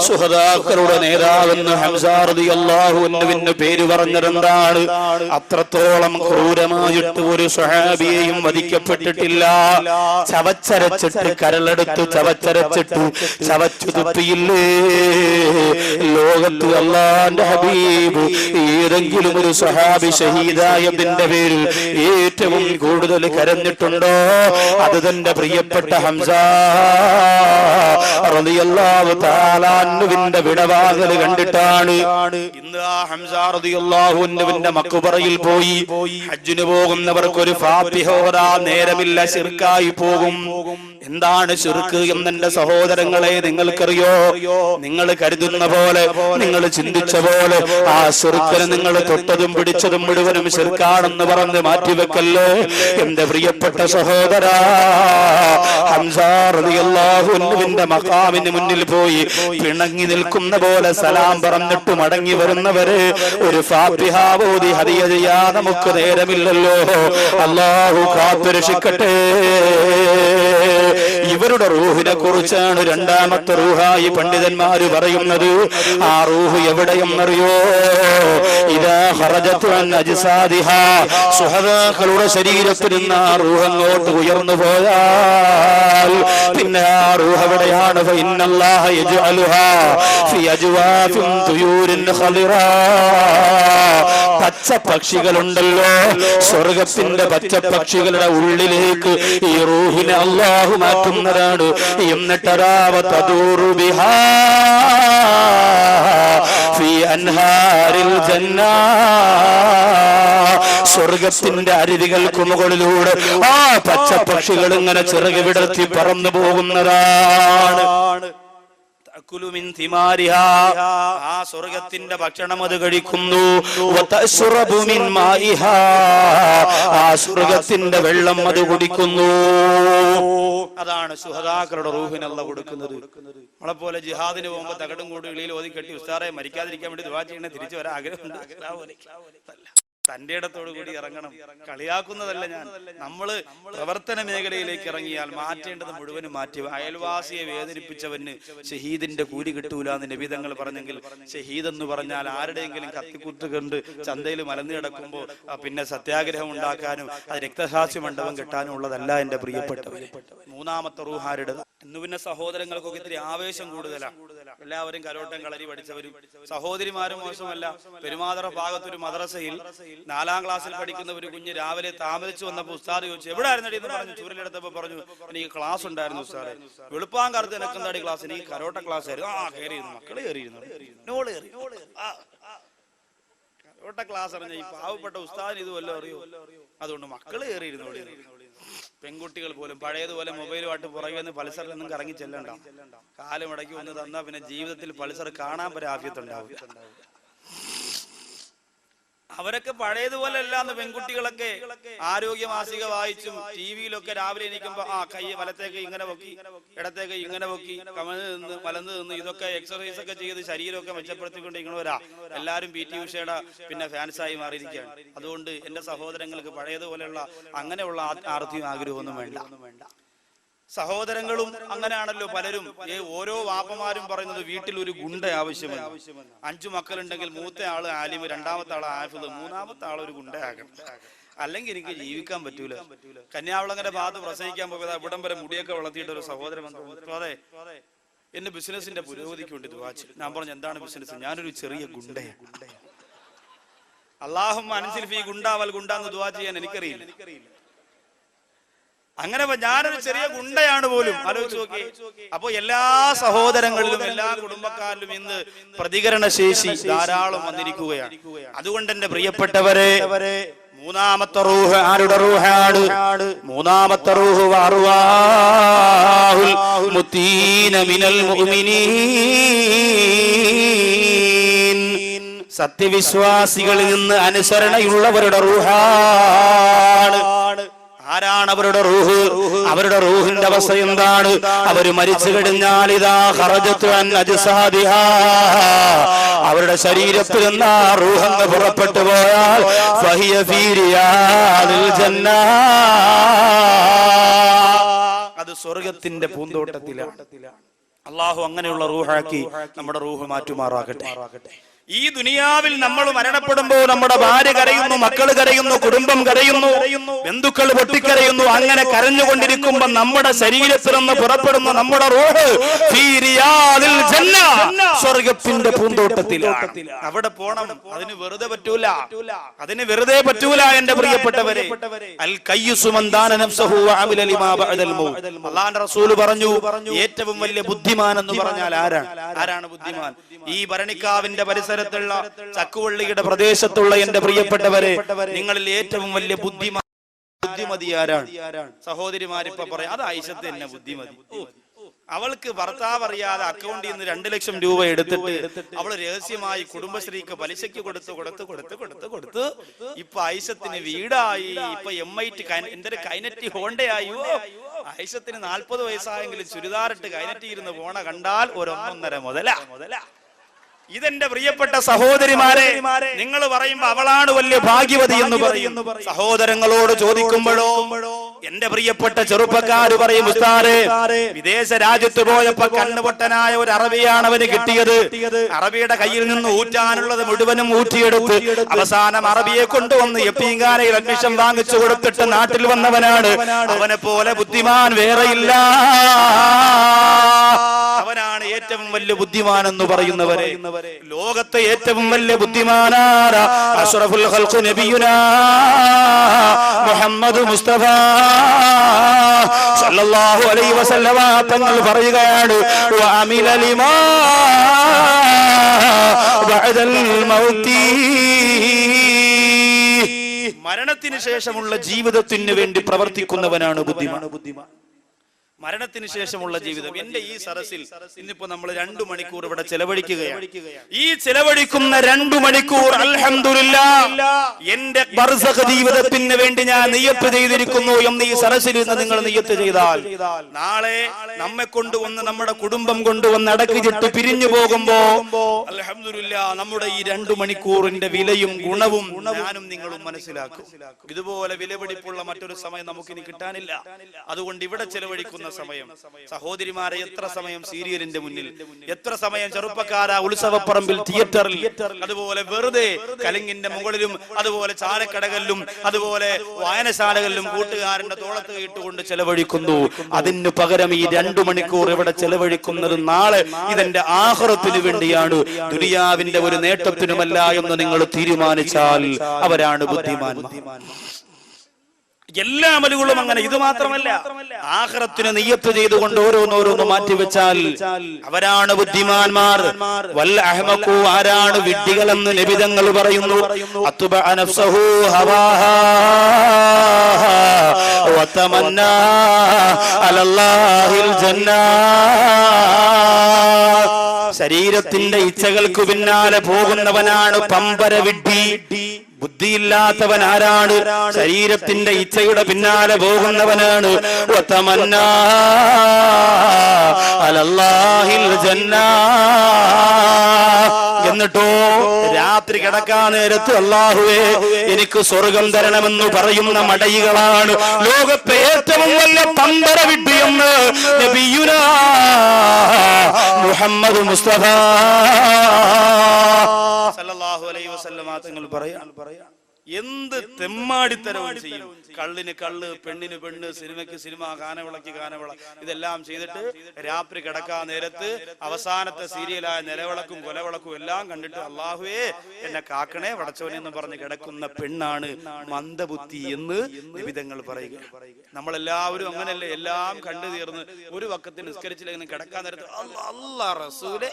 ശുഹദാക്കളുടെ നേതാവെന്ന് ഹംസ റളിയല്ലാഹു അൻഹുവിന്റെ പേര് പറഞ്ഞതെന്താണ്? അത്രത്തോളം ക്രൂരമായിട്ട് ഒരു സ്വഹാബിയെയും വധിക്കപ്പെട്ടിട്ടില്ല. ചവച്ചരച്ചിട്ട് കരളെടുത്ത് ചവച്ചരച്ചിട്ട് ചവച്ചു തുപ്പിയില്ലേ ലോകത്ത് അല്ലാഹുവിന്റെ ഹബീബ് ഏതെങ്കിലും ഒരു സ്വഹാബി ഷഹീദായതിന്റെ പേരിൽ ഏറ്റവും കൂടുതൽ കരഞ്ഞിട്ടുണ്ടോ? അത് തന്റെ പ്രിയപ്പെട്ട ഹംസ റളിയല്ലാഹു തആല അൻഹുവിന്റെ വിടവാകൽ കണ്ടിട്ടാണ്. ഇന്ന് ആ ഹംസ റളിയല്ലാഹു അൻഹുവിന്റെ മഖ്ബറയിൽ പോയി ഹജ്ജിന് പോകുന്നവർക്ക് ഒരു ഫാത്തിഹ ഓതാൻ നേരമില്ല, ശിർക്കായി പോകും. എന്താണ് ശിർക്ക് എന്നെന്റെ സഹോദരങ്ങളെ നിങ്ങൾക്കറിയോ? നിങ്ങൾ കരുതുന്ന പോലെ, നിങ്ങൾ ചിന്തിച്ച പോലെ ആ ശിർക്കിനെ നിങ്ങൾ തൊട്ടതും പിടിച്ചതും മുഴുവനും ശിർക്കാണെന്ന് പറഞ്ഞ് മാറ്റിവെക്കല്ലേ എന്റെ പ്രിയപ്പെട്ട സഹോദരാ. ഹംസ റളിയല്ലാഹു അൻഹുവിന്റെ മഖാമിന് മുന്നിൽ പോയി പിണങ്ങി നിൽക്കുന്ന പോലെ സലാം പറഞ്ഞിട്ട് മടങ്ങി വരുന്നവരെ ഒരു ഫാത്തിഹ ഓതി ഹദിയ ചെയ്യാൻ നമുക്ക് നേരമില്ലല്ലോ. അല്ലാഹു കാത്തുരക്ഷിക്കട്ടെ. ഇവരുടെ റൂഹിനെ കുറിച്ചാണ് രണ്ടാമത്തെ റൂഹായി പണ്ഡിതന്മാര് പറയുന്നത്. ആ റൂഹ് എവിടെയെന്നറിയോ? ഇദാ ഖറജത് അൻ അജ്സാദിഹാ, സുഹദാക്കളുടെ ശരീരത്തിൽ നിന്ന് ആ റൂഹ് അങ്ങോട്ട് ഉയർന്നു പോയാൽ പിന്നെ ആ റൂഹ് എവിടെയാണ്? ഫഇന്നല്ലാഹ യജ്അലുഹാ ഫി അജ്വാഫിൻ തുയൂരിൻ ഖളിറാ. പച്ച പക്ഷികളുണ്ടല്ലോ, സ്വർഗത്തിന്റെ പച്ച പക്ഷികളുടെ ഉള്ളിലേക്ക് ഈ റൂഹിനെ അല്ലാഹു മാറ്റുന്നതാണ്. എന്നിട്ടരാവ തദൂറു ബിഹാ ഫി അൻഹാരിൽ ജന്ന. സ്വർഗത്തിന്റെ അരുവികൾക്ക് മുകളിലൂടെ ആ പച്ച പക്ഷികൾ ഇങ്ങനെ ചിറക് വിടർത്തി പറന്നു പോകുന്നതാണ്. ആ സ്വർഗത്തിന്റെ ഭക്ഷണം അത് കഴിക്കുന്നു. ആ സ്വർഗത്തിന്റെ വെള്ളം അത് കുടിക്കുന്നു. അതാണ് ശുഹദാക്കളുടെ റൂഹിന് അല്ലാഹു കൊടുക്കുന്നത്. നമ്മളെ പോലെ ജിഹാദിന് പോകുമ്പോ തകടും കൂടുകളിൽ ഓതി കെട്ടി ഉസ്താറെ മരിക്കാതിരിക്കാൻ വേണ്ടി ദുആ ചെയ്യണേ, തിരിച്ചു വരാൻ ആഗ്രഹമുണ്ട്. തന്റെ ഇടത്തോടു കൂടി ഇറങ്ങണം. കളിയാക്കുന്നതല്ല ഞാൻ. നമ്മള് പ്രവർത്തന മേഖലയിലേക്ക് ഇറങ്ങിയാൽ മാറ്റേണ്ടത് മുഴുവനും മാറ്റി. അയൽവാസിയെ വേദനിപ്പിച്ചവന് ഷഹീദിന്റെ കൂലി കിട്ടൂല എന്ന് നബി തങ്ങൾ പറഞ്ഞെങ്കിൽ, ഷഹീദ് എന്ന് പറഞ്ഞാൽ ആരുടെയെങ്കിലും കത്തിക്കുത്ത് കണ്ട് ചന്തയിൽ മലന്നു കിടക്കുമ്പോ പിന്നെ സത്യാഗ്രഹം ഉണ്ടാക്കാനും അത് രക്തസാക്ഷി മണ്ഡപം കിട്ടാനും ഉള്ളതല്ല എന്റെ പ്രിയപ്പെട്ടവരെ. മൂന്നാമത്തെ റൂഹാരുടെ ഇന്ന് പിന്നെ സഹോദരങ്ങൾക്കൊക്കെ ഇത്തിരി ആവേശം കൂടുതലാണ്. എല്ലാവരും കരോട്ടം കളരി പഠിച്ചവരും സഹോദരിമാരും മോശമല്ല. പെരുമാതറ ഭാഗത്തൊരു മദ്രസയിൽ 4ാം ക്ലാസ്സിൽ പഠിക്കുന്ന ഒരു കുഞ്ഞ് രാവിലെ താമസിച്ചു വന്നപ്പോൾ ഉസ്താദ് ചോദിച്ചു എവിടെ ആയിരുന്നടി എന്ന് പറഞ്ഞു. ചൂരലെടുത്തപ്പോ പറഞ്ഞു എനിക്ക് ക്ലാസ് ഉണ്ടായിരുന്നു ഉസ്താദെ. വെളുപ്പാങ്കാലത്ത് എനിക്ക് എന്താടി ക്ലാസ്? എനിക്ക് കരോട്ട ക്ലാസ് ആയിരുന്നു. ആ കയറിയിരുന്നു, മക്കള് കയറിയിരുന്നു, കരോട്ട ക്ലാസ് അറിഞ്ഞ ഈ പാവപ്പെട്ട ഉസ്താദിന് ഇത് വല്ലതും അറിയോ? അതുകൊണ്ട് മക്കള് കയറിയിരുന്നു. പെൺകുട്ടികൾ പോലും പഴയതുപോലെ മൊബൈലുമായിട്ട് പുറകെ നിന്ന് പൾസറിൽ നിന്നും കറങ്ങി ചെല്ലണ്ട. കാലം ഇടയ്ക്ക് വന്ന് തന്നാ പിന്നെ ജീവിതത്തിൽ പൾസർ കാണാൻ പരാഫ്യത്തുണ്ടാവും. അവരൊക്കെ പഴയതുപോലെ അല്ലാന്ന്. പെൺകുട്ടികളൊക്കെ ആരോഗ്യ മാസിക വായിച്ചും ടിവിയിലൊക്കെ രാവിലെ എണീക്കുമ്പോ ആ കൈ വലത്തേക്ക് ഇങ്ങനെ പൊക്കി, ഇടത്തേക്ക് ഇങ്ങനെ പൊക്കി, കമന്ന് നിന്ന് വലന്ന് നിന്ന് ഇതൊക്കെ എക്സർസൈസ് ഒക്കെ ചെയ്ത് ശരീരമൊക്കെ മെച്ചപ്പെടുത്തിക്കൊണ്ടിരിക്കണവരാ. എല്ലാരും PT ഉഷയുടെ പിന്നെ ഫാൻസായി മാറിയിരിക്കുകയാണ്. അതുകൊണ്ട് എന്റെ സഹോദരങ്ങൾക്ക് പഴയതുപോലെയുള്ള അങ്ങനെയുള്ള ആർത്തിയും ആഗ്രഹമൊന്നും വേണ്ട. സഹോദരങ്ങളും അങ്ങനെയാണല്ലോ പലരും. ഓരോ വാപ്പമാരും പറയുന്നത് വീട്ടിൽ ഒരു ഗുണ്ട ആവശ്യമാണ്. 5 മക്കളുണ്ടെങ്കിൽ മൂത്ത ആള് ആലിമ്, രണ്ടാമത്തെ ആള് ആഫിദ്, മൂന്നാമത്തെ ആൾ ഒരു ഗുണ്ടയാകണം. അല്ലെങ്കിൽ എനിക്ക് ജീവിക്കാൻ പറ്റൂല. കന്യാകുളങ്ങര ഭാഗത്ത് പ്രസംഗിക്കാൻ പോയത് ഇവിടം വരെ മുടിയൊക്കെ വളർത്തിയിട്ട് ഒരു സഹോദരൻ അതെ എന്റെ ബിസിനസിന്റെ പുരോഗതിക്ക് വേണ്ടി ദുആ ചെയ്തു. ഞാൻ പറഞ്ഞു എന്താണ് ബിസിനസ്? ഞാനൊരു ചെറിയ ഗുണ്ടയാണ്. അല്ലാഹുമ്മ അൻസിൽ ഫീ ഗുണ്ടാവൽ ഗുണ്ടാന്ന് ദുആ ചെയ്യാൻ എനിക്കറിയില്ല. അങ്ങനെ ഞാനൊരു ചെറിയ ഗുണ്ടയാണ് പോലും. ആലോചിച്ച് നോക്കി. അപ്പൊ എല്ലാ സഹോദരങ്ങളിലും എല്ലാ കുടുംബക്കാരിലും ഇന്ന് പ്രതികരണ ശേഷി ധാരാളം വന്നിരിക്കുകയാണ്. അതുകൊണ്ട് എന്റെ പ്രിയപ്പെട്ടവരെ, മൂന്നാമത്തെ റൂഹ് ആരുടെ റൂഹാണ്? മൂന്നാമത്തെ റൂഹ് അർവാഹുൽ മുത്തീന മിനൽ മുഅ്മിനീൻ, സത്യവിശ്വാസികളിൽ നിന്ന് അനുസരണയുള്ളവരുടെ റൂഹാണ്. ആരാണ് അവരുടെ റൂഹ്? അവരുടെ റൂഹിന്റെ അവസ്ഥ എന്താണ്? അവര് മരിച്ചു കഴിഞ്ഞാൽ ഇദാ ഖറജത് അൻ അജ്സാദിഹാ, അവരുടെ ശരീരത്തിൽ നിന്ന് ആ റൂഹ് പുറപ്പെട്ടു പോയാൽ ഫഹിയ ഫീ റിയാദിൽ ജന്ന, അത് സ്വർഗ്ഗത്തിന്റെ പൂന്തോട്ടത്തിലാണ്. അല്ലാഹു അങ്ങനെയുള്ള റൂഹാക്കി നമ്മുടെ റൂഹ് മാറ്റുമാറാകട്ടെ. ഈ ദുനിയാവിൽ നമ്മൾ മരണപ്പെടുമ്പോൾ നമ്മുടെ ഭാര്യ കരയുന്നു, മക്കള് കരയുന്നു, കുടുംബം കരയുന്നു, ബന്ധുക്കൾ പൊട്ടിക്കരയുന്നു. അങ്ങനെ കരഞ്ഞുകൊണ്ടിരിക്കുമ്പോ നമ്മുടെ ശരീരത്തിൽ നിന്ന് പുറപ്പെടുന്ന നമ്മുടെ റൂഹ് ഫീ റിയാദിൽ ജന്ന, സ്വർഗ്ഗത്തിന്റെ പൂന്തോട്ടത്തിലാണ്. അവിടെ പോണം. അതിന് വെറുതെ പറ്റൂല, അതിന് വെറുതെ പറ്റൂല എന്റെ പ്രിയപ്പെട്ടവരെ. അൽ കയ്യിസു മൻ ദാന നഫ്സഹു വഅമില ലിമാ ബഅദൽ മൗത്ത്. അല്ലാഹുവിന്റെ റസൂൽ പറഞ്ഞു ഏറ്റവും വലിയ ബുദ്ധിമാൻ എന്ന് പറഞ്ഞാൽ ആരാണ് ബുദ്ധിമാൻ? ഈ ഭരണിക്കാവിന്റെ പരിസരത്തുള്ള ചക്കുവള്ളിയുടെ പ്രദേശത്തുള്ള എന്റെ പ്രിയപ്പെട്ടവരെ, നിങ്ങളിൽ ഏറ്റവും വലിയ ബുദ്ധിമാൻ ബുദ്ധിമതി ആരാണ്? സഹോദരിമാരിപ്പോ പറയാം അത് ആയിഷത്ത് തന്നെ ബുദ്ധിമതി. അവൾക്ക് ഭർത്താവ് അറിയാതെ അക്കൗണ്ടിൽ നിന്ന് 2 ലക്ഷം രൂപ എടുത്തിട്ട് അവള് രഹസ്യമായി കുടുംബശ്രീക്ക് പലിശയ്ക്ക് കൊടുത്ത് ഇപ്പൊ ആയിഷത്തിന് വീടായി. ഇപ്പൊ MIT എന്തൊരു കൈനറ്റി ഹോണ്ടയായോ. ആയിഷത്തിന് 40 വയസ്സായെങ്കിലും ചുരിദാറിട്ട് കൈനറ്റി ഇരുന്ന് പോണ കണ്ടാൽ 1.5 മുതലാ. ഇതെന്റെ പ്രിയപ്പെട്ട സഹോദരിമാരെ, നിങ്ങൾ പറയുമ്പോ അവളാണ് വലിയ ഭാഗ്യവതി എന്ന് പറയും. സഹോദരങ്ങളോട് ചോദിക്കുമ്പോഴോ എന്റെ പ്രിയപ്പെട്ട ചെറുപ്പക്കാര് പറയും, ഉസ്താദേ വിദേശ രാജ്യത്ത് പോയപ്പോ കണ്ണുപൊട്ടനായ ഒരു അറബിയാണ് അവന് കിട്ടിയത്. അറബിയുടെ കയ്യിൽ നിന്ന് ഊറ്റാനുള്ളത് മുഴുവനും ഊറ്റിയെടുത്ത് അവസാനം അറബിയെ കൊണ്ടുവന്ന് എപ്പിങ്ങാനയിൽ അഡ്മിഷൻ വാങ്ങിച്ചു കൊടുത്തിട്ട് നാട്ടിൽ വന്നവനാണ്. അവനെ പോലെ ബുദ്ധിമാൻ വേറെയില്ല. അവനാണ് ഏറ്റവും വലിയ ബുദ്ധിമാൻ എന്ന് പറയുന്നവരെ. ലോകത്തെ ഏറ്റവും വലിയ ബുദ്ധിമാനാണ് അഷ്റഫുൽ ഖൽഖ് നബിയുനാ മുഹമ്മദ് മുസ്തഫ സല്ലല്ലാഹു അലൈഹി വസല്ലമ തങ്ങൾ പറയുകയാണ്, വഅമില ലിമാ ബഅദൽ മൗതി. മരണത്തിന് ശേഷമുള്ള ജീവിതത്തിന് വേണ്ടി പ്രവർത്തിക്കുന്നവനാണ് ബുദ്ധിമാൻ. മരണത്തിന് ശേഷമുള്ള ജീവിതം. എന്റെ ഈ സദസ്സിൽ ഇന്നിപ്പോ നമ്മൾ 2 മണിക്കൂർ ഇവിടെ ചെലവഴിക്കുകയാണ്. ഈ ചെലവഴിക്കുന്ന 2 മണിക്കൂർ അൽഹംദുലില്ലാഹ് എന്റെ ബർസഖ് ജീവിതത്തിന് വേണ്ടി ഞാൻ നിയ്യത്ത് ചെയ്തിരിക്കുന്നു എന്ന് ഈ സദസ്സിൽ നിന്ന് നിങ്ങൾ നിയ്യത്ത് ചെയ്താൽ നാളെ നമ്മെ കൊണ്ടുവന്ന് നമ്മുടെ കുടുംബം കൊണ്ടുവന്ന് അടക്കിച്ചിട്ട് പിരിഞ്ഞു പോകുമ്പോ അൽഹംദുലില്ലാഹ് നമ്മുടെ ഈ 2 മണിക്കൂറിന്റെ വിലയും ഗുണവും ഞാനും നിങ്ങളും മനസ്സിലാക്കും. ഇതുപോലെ വിലപിടിപ്പുള്ള മറ്റൊരു സമയം നമുക്കിനി കിട്ടാനില്ല. അതുകൊണ്ട് ഇവിടെ ചെലവഴിക്കുന്ന സമയം, സഹോദരിമാരെ എത്ര സമയം സീരിയലിന്റെ മുന്നിൽ, എത്ര സമയം ചെറുപ്പക്കാരാ ഉത്സവപ്പറമ്പിൽ തിയേറ്ററിൽ, അതുപോലെ വെറുതെ കലിങ്ങിന്റെ മുകളിലും അതുപോലെ ചാലക്കടകളിലും അതുപോലെ വായനശാലകളിലും കൂട്ടുകാരന്റെ തോളത്ത് ഇട്ടുകൊണ്ട് ചെലവഴിക്കുന്നു. അതിന് പകരം ഈ 2 മണിക്കൂർ ഇവിടെ ചെലവഴിക്കുന്നത് നാളെ ഇതെന്റെ ആഖിറത്തിന് വേണ്ടിയാണ്, ദുനിയാവിന്റെ ഒരു നേട്ടത്തിനുമല്ല എന്ന് നിങ്ങൾ തീരുമാനിച്ചാൽ അവരാണ് ബുദ്ധിമാന്മാർ. എല്ലാ അമലുകളും അങ്ങനെ. ഇത് മാത്രമല്ല, ആഖിറത്തിന് നിയ്യത്ത് ചെയ്തുകൊണ്ട് ഓരോന്നോരോന്ന് മാറ്റിവെച്ചാൽ അവരാണ് ബുദ്ധിമാന്മാർ. വൽ അഹ്മഖു, ആരാണ് വിഡ്ഢികളെന്ന് നബി തങ്ങൾ പറയുന്നു, അത്ബഅ നഫ്സഹു ഹവാഹാ വതമന്നാ അലല്ലാഹിൽ ജന്നാ. ശരീരത്തിന്റെ ഇച്ഛകൾക്ക് പിന്നാലെ പോകുന്നവനാണ് പമ്പര വിഡ്ഢി. ബുദ്ധിയില്ലാത്തവൻ ആരാണ്? ശരീരത്തിന്റെ ഇച്ഛയുടെ പിന്നാലെ പോകുന്നവനാണ്. വതമന്നാ അലല്ലാഹിൽ ജന്നാ. എന്നിട്ടോ രാത്രി കിടക്കാൻ നേരത്ത് അല്ലാഹുവേ എനിക്ക് സ്വർഗം തരണമെന്ന് പറയുന്ന മടയികളാണ് ലോകത്തെ ഏറ്റവും വലിയ പമ്പര വിഡ്ഢിയെന്ന് നബിയുനാ മുഹമ്മദ് മുസ്തഫ സല്ലല്ലാഹു അലൈഹി വസല്ലമ തങ്ങൾ പറയാൻ എന്ത് തെമ്മാടിത്തരവും ചെയ്യും. കള്ളിന് കള്ള്, പെണ്ണിന് പെണ്ണ്, സിനിമയ്ക്ക് സിനിമ, കാനവിളക്ക് കാനവിള, ഇതെല്ലാം ചെയ്തിട്ട് രാത്രി കിടക്കാൻ നേരത്ത് അവസാനത്തെ സീരിയലായ നിലവിളക്കും കൊലവിളക്കും എല്ലാം കണ്ടിട്ട് അല്ലാഹുവേ എന്നെ കാക്കണേ പടച്ചവനെ എന്ന് പറഞ്ഞ് കിടക്കുന്ന പെണ്ണാണ് മന്ദബുദ്ധി എന്ന് നിബിധങ്ങൾ പറയുക. നമ്മളെല്ലാവരും അങ്ങനെയല്ലേ, എല്ലാം കണ്ടു തീർന്ന് ഒരു വക്കത്തിൽ നിസ്കരിച്ചില്ലെങ്കിലും കിടക്കാൻ നേരത്ത് അല്ലാഹ് റസൂലേ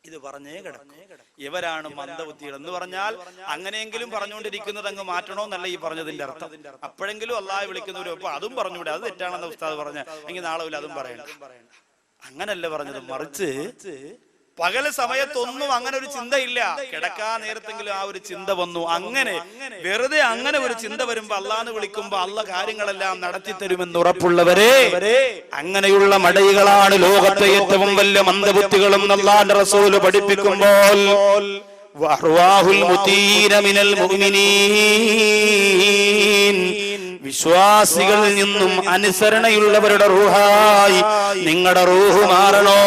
ഇത് പറഞ്ഞേ കിടക്കും. ഇവരാണ് മന്ദബുദ്ധികൾ എന്ന് പറഞ്ഞാൽ അങ്ങനെയെങ്കിലും പറഞ്ഞുകൊണ്ടിരിക്കുന്നത് അങ്ങ് മാറ്റണോ എന്നല്ല ഈ പറഞ്ഞതിന്റെ അർത്ഥം. അപ്പോഴെങ്കിലും അല്ലാഹ് വിളിക്കുന്നവരും അപ്പൊ അതും പറഞ്ഞുകൂടെ, അത് തെറ്റാണെന്ന് ഉസ്താദ് പറഞ്ഞ എങ്കിൽ നാളെ അതും പറയണ്ട. അങ്ങനല്ല പറഞ്ഞത്. മറിച്ച് പകൽ സമയത്തൊന്നും അങ്ങനെ ഒരു ചിന്തയില്ല, കിടക്കാൻ നേരത്തെങ്കിലും ആ ഒരു ചിന്ത വന്നു. അങ്ങനെ വെറുതെ അങ്ങനെ ഒരു ചിന്ത വരുമ്പോ അല്ലാഹ് വിളിക്കുമ്പോ അല്ലാഹ് കാര്യങ്ങളെല്ലാം നടത്തി തരുമെന്ന് ഉറപ്പുള്ളവരെ, അങ്ങനെയുള്ള മടയികളാണ് ലോകത്തെ ഏറ്റവും വലിയ മന്ദബുദ്ധികളും അല്ലാഹുവിന്റെ റസൂല് പഠിപ്പിക്കുമ്പോൾ വഅർവാഹുൽ മുതീന മിനൽ മുഅ്മിനീൻ, വിശ്വാസികളിൽ നിന്നും അനുസരണയുള്ളവരുടെ റൂഹായി നിങ്ങളുടെ റൂഹ് മാറണോ.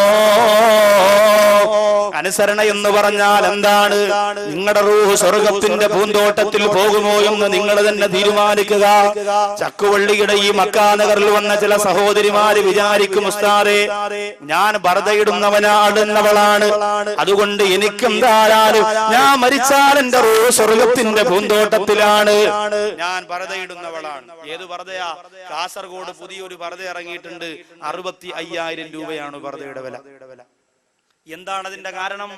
അനുസരണ എന്ന് പറഞ്ഞാൽ എന്താണ്? നിങ്ങളുടെ റൂഹ് സ്വർഗത്തിന്റെ പൂന്തോട്ടത്തിൽ പോകുമോ എന്ന് നിങ്ങൾ തന്നെ തീരുമാനിക്കുക. ചക്കുവള്ളിയുടെ ഈ മക്കാ നഗറിൽ വന്ന ചില സഹോദരിമാര് വിചാരിക്കും, ഉസ്താദേ ഞാൻ ബർദയിടുന്നവനാടുന്നവളാണ്, അതുകൊണ്ട് എനിക്കെന്തായാലും ഞാൻ മരിച്ചാൽ എന്റെ റൂഹ് സ്വർഗത്തിന്റെ പൂന്തോട്ടത്തിലാണ്, ഞാൻ ബർദയിടുന്നവളാണ്. ഏത് ബർദയാ? കാസർഗോഡ് പുതിയൊരു ബർദ ഇറങ്ങിയിട്ടുണ്ട്. 65,000 രൂപയാണ് ബർദയുടെ വില. എന്താണ് അതിന്റെ കാരണം?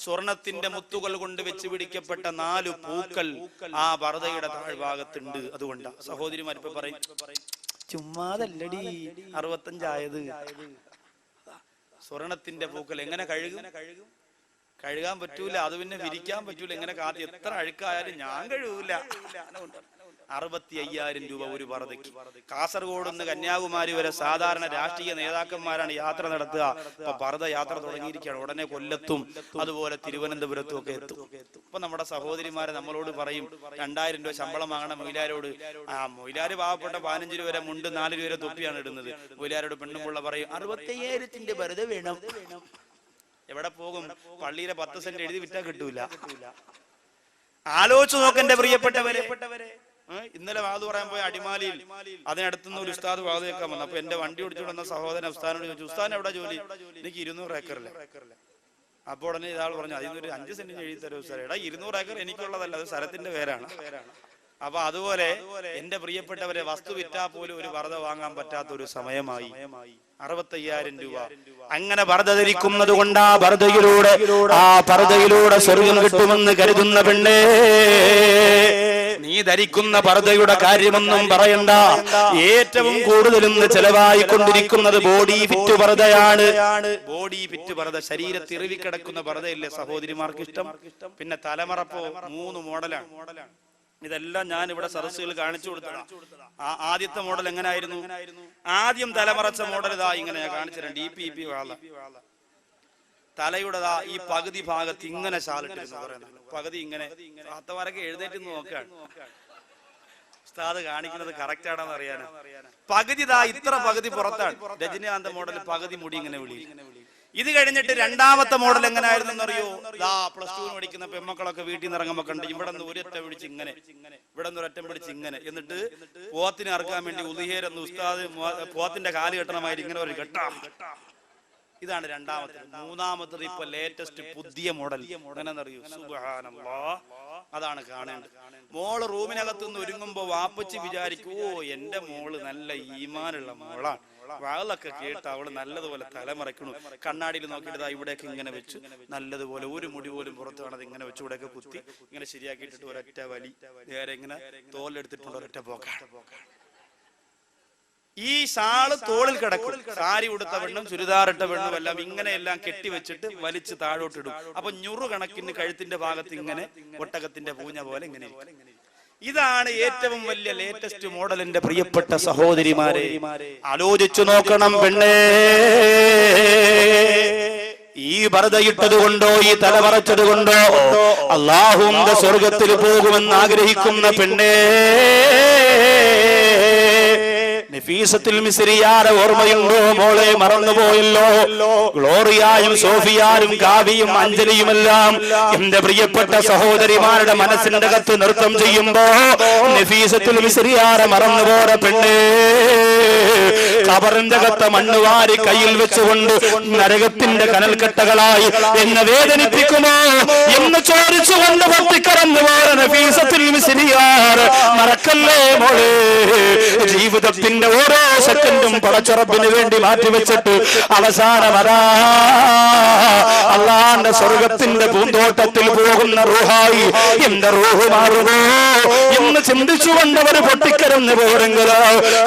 സ്വർണത്തിന്റെ മുത്തുകൾ കൊണ്ട് വെച്ച് പിടിക്കപ്പെട്ട 4 പൂക്കൾ ആ പർദ്ദയുടെ താഴ്ഭാഗത്തുണ്ട്. അതുകൊണ്ടാ സഹോദരിമാരിപ്പോ പറയും, ചുമ്മാതല്ലടി 65 ആയത്. സ്വർണത്തിന്റെ പൂക്കൾ എങ്ങനെ കഴുകാൻ പറ്റൂല, അത് പിന്നെ വിരിക്കാൻ പറ്റൂല. എങ്ങനെ കാത്തി എത്ര അഴുക്കായാലും ഞാൻ കഴുകൂല. 65,000 രൂപ ഒരു പർദ്ദയ്ക്ക്. കാസർഗോഡ് നിന്ന് കന്യാകുമാരി വരെ സാധാരണ രാഷ്ട്രീയ നേതാക്കന്മാരാണ് യാത്ര നടത്തുക. ഇപ്പൊ പർദ്ദ യാത്ര തുടങ്ങിയിരിക്കുകയാണ്. ഉടനെ കൊല്ലത്തും അതുപോലെ തിരുവനന്തപുരത്തും ഒക്കെ എത്തും. ഇപ്പൊ നമ്മുടെ സഹോദരിമാരെ നമ്മളോട് പറയും 2000 രൂപ ശമ്പളം വാങ്ങണം മൊയിലാരോട്. മൊയിലാര് പാവപ്പെട്ട 15 രൂപ വരെ മുണ്ട് 4 രൂപ വരെ തൊപ്പിയാണ് ഇടുന്നത്. മൊയിലാരോട് പെണ്ണുമുള്ള പറയും 65,000 പർദ്ദ വേണം. എവിടെ പോകും? പള്ളിയിലെ 10 സെന്റ് എഴുതി വിറ്റാ കിട്ടൂല. ആലോചിച്ചു നോക്കെന്റെ പ്രിയപ്പെട്ടവരെ. ഇന്നലെ വാത് പറയാൻ പോയ അടിമാലിയിൽ അതിനടുത്തുനിന്ന് ഒരു ഉസ്താദ് വാത് കേൾക്കാൻ വന്നു. അപ്പൊ എന്റെ വണ്ടി ഓടിച്ചു വന്ന സഹോദരൻ ഉസ്താദിനോട് ചോദിച്ചു, ഉസ്താദിന് എവിടെ ജോലി? എനിക്ക് 200 ഏക്കറില്ല. അപ്പൊ ഉടനെ ഇയാൾ പറഞ്ഞു, അതിനൊരു 5 സെന്റിന് എഴുതി തരും ഉസ്താദ്. എടാ 200 ഏക്കർ എനിക്കുള്ളതല്ല, അത് സ്ഥലത്തിന്റെ പേരാണ്. അപ്പൊ അതുപോലെ എന്റെ പ്രിയപ്പെട്ടവരെ, വസ്തു വിറ്റാ പോലും ഒരു പർദ്ദ വാങ്ങാൻ പറ്റാത്ത ഒരു സമയമായി. 65,000 രൂപ. അങ്ങനെ പർദ്ദ ധരിക്കുന്നത് കൊണ്ട് ആ പർദ്ദയിലൂടെ സ്വർഗം കിട്ടുമെന്ന് കരുതുന്ന പെണ്ണേ, നീ ധരിക്കുന്ന പർദ്ദയുടെ കാര്യമൊന്നും പറയണ്ട. ഏറ്റവും കൂടുതലും ചെലവായിക്കൊണ്ടിരിക്കുന്നത് ബോഡി ഫിറ്റ് പർദ്ദയാണ്. ബോഡി ഫിറ്റ് പർദ്ദ, ശരീരത്തിൽ ഇറുവിക്കിടക്കുന്ന പർദ്ദയില്ലേ സഹോദരിമാർക്ക് ഇഷ്ടം. പിന്നെ തലമറപ്പോ 3 മോഡലാണ്. ഇതെല്ലാം ഞാൻ ഇവിടെ സദസ്സുകൾ കാണിച്ചു കൊടുത്തതാണ്. ആദ്യത്തെ മോഡൽ എങ്ങനെയായിരുന്നു? ആദ്യം തലമറച്ച മോഡൽ ഇതാ ഇങ്ങനെ ഞാൻ കാണിച്ചിട്ടുണ്ട്. DP വാള തലയുടെ ഈ പകുതി ഭാഗത്ത് ഇങ്ങനെ ശാലിട്ടിരുന്നു പറയുന്നത്. പകുതി ഇങ്ങനെ താത്തമാരൊക്കെ എഴുന്നേറ്റ് നോക്കുകയാണ്. ഉസ്താദ് കാണിക്കുന്നത് കറക്റ്റ് ആണെന്ന് അറിയാനാ. പകുതി ഇത്ര പകുതി പുറത്താണ്. രജനീകാന്ത് മോഡൽ പകുതി മുടി ഇങ്ങനെ വിളി. ഇത് കഴിഞ്ഞിട്ട് രണ്ടാമത്തെ മോഡൽ എങ്ങനെയായിരുന്നു അറിയോ? +2 പഠിക്കുന്ന പെമ്മക്കളൊക്കെ വീട്ടിൽ നിന്ന് ഇറങ്ങുമ്പോ കണ്ട് ഇവിടെ നിന്ന് ഒരൊറ്റ പിടിച്ച് ഇങ്ങനെ, ഇവിടെ നിന്ന് ഒരൊറ്റം പിടിച്ച് ഇങ്ങനെ, എന്നിട്ട് പോത്തിനെ ഇറക്കാൻ വേണ്ടി ഉദിഹേരെന്ന് ഉസ്താദ് പോത്തിന്റെ കാല് കെട്ടണമായിട്ട് ഇങ്ങനെ ഒരു കെട്ടാം. ഇതാണ് രണ്ടാമത്തെ. മൂന്നാമത്തത് ഇപ്പൊ ലേറ്റസ്റ്റ് പുതിയ മോഡൽ എങ്ങനെയെന്നറിയൂ? സുബ്ഹാനല്ലാഹ്, അതാണ് കാണേണ്ടത്. മോള് റൂമിനകത്ത് നിന്ന് ഒരുങ്ങുമ്പോ വാപ്പച്ചി വിചാരിക്കും, ഓ എന്റെ മോള് നല്ല ഈമാനുള്ള മോളാണ്, വാളൊക്കെ കേട്ട് അവള് നല്ലതുപോലെ തലമറയ്ക്കണു. കണ്ണാടിയിൽ നോക്കിയിട്ട് ഇവിടെയൊക്കെ ഇങ്ങനെ വെച്ചു, നല്ലതുപോലെ ഒരു മുടി പോലും പുറത്ത് കാണാതെ ഇങ്ങനെ വെച്ച് ഇവിടെയൊക്കെ കുത്തി ഇങ്ങനെ ശരിയാക്കിയിട്ടിട്ട് ഒരൊറ്റ വലി നേരെ ഇങ്ങനെ തോലെടുത്തിട്ടുണ്ട് ഒരൊറ്റ പോക്കാണ്. ഈ ഷാള് തോളിൽ കിടക്കും. സാരി ഉടുത്ത പെണ്ണും ചുരിദാറിട്ട പെണ്ണും എല്ലാം ഇങ്ങനെയെല്ലാം കെട്ടിവെച്ചിട്ട് വലിച്ച് താഴോട്ടിടും. അപ്പൊ 100 കണക്കിന് കഴുത്തിന്റെ ഭാഗത്ത് ഇങ്ങനെ ഒട്ടകത്തിന്റെ പൂഞ്ഞ പോലെ ഇങ്ങനെ. ഇതാണ് ഏറ്റവും വലിയ ലേറ്റസ്റ്റ് മോഡൽ. എന്റെ പ്രിയപ്പെട്ട സഹോദരിമാരെ, ആലോചിച്ചു നോക്കണം പെണ്ണേ. ഈ പർദ്ദയിട്ടത് കൊണ്ടോ ഈ തലമറച്ചത് കൊണ്ടോ അല്ലാഹുവിന്റെ സ്വർഗത്തിൽ പോകുമെന്ന് ആഗ്രഹിക്കുന്ന പെണ്ണേ, നഫീസത്തുൽ മിസ്രിയാരെ ഓർമ്മയുണ്ടോ മോളെ? മറന്നുപോയല്ലോ. ഗ്ലോറിയായും സോഫിയാരും കാവ്യയും അഞ്ജലിയുമെല്ലാം എന്റെ പ്രിയപ്പെട്ട സഹോദരിമാരുടെ മനസ്സിന്റെ അകത്ത് നൃത്തം ചെയ്യുമ്പോ നഫീസത്തുൽ മിസ്രിയാരെ മറന്നുപോയ പെണ്ണേ, ഖബറിന്റെ അകത്ത് മണ്ണുവാരി കയ്യിൽ വെച്ചുകൊണ്ട് നരകത്തിന്റെ കനൽക്കട്ടകളായി എന്നെ വേദനിപ്പിക്കുമോ എന്ന് ചോദിച്ചുകൊണ്ട് പൊട്ടിക്കറന്നു പോയ നഫീസത്തുൽ മിസ്രിയാർ മറക്കല്ലേ മോളെ. ജീവിതത്തിന്റെ ഓരോ സെക്കൻഡും പടച്ചുറപ്പിന് വേണ്ടി മാറ്റിവെച്ചിട്ട് അവസാനം അല്ലാഹുവിന്റെ സ്വർഗത്തിന്റെ പൂന്തോട്ടത്തിൽ പോകുന്ന റൂഹായി എന്റെ റൂഹ് മാറുമോ എന്ന് ചിന്തിച്ചുകൊണ്ട് അവർ പൊട്ടിക്കരന്ന് പോരെങ്കിലോ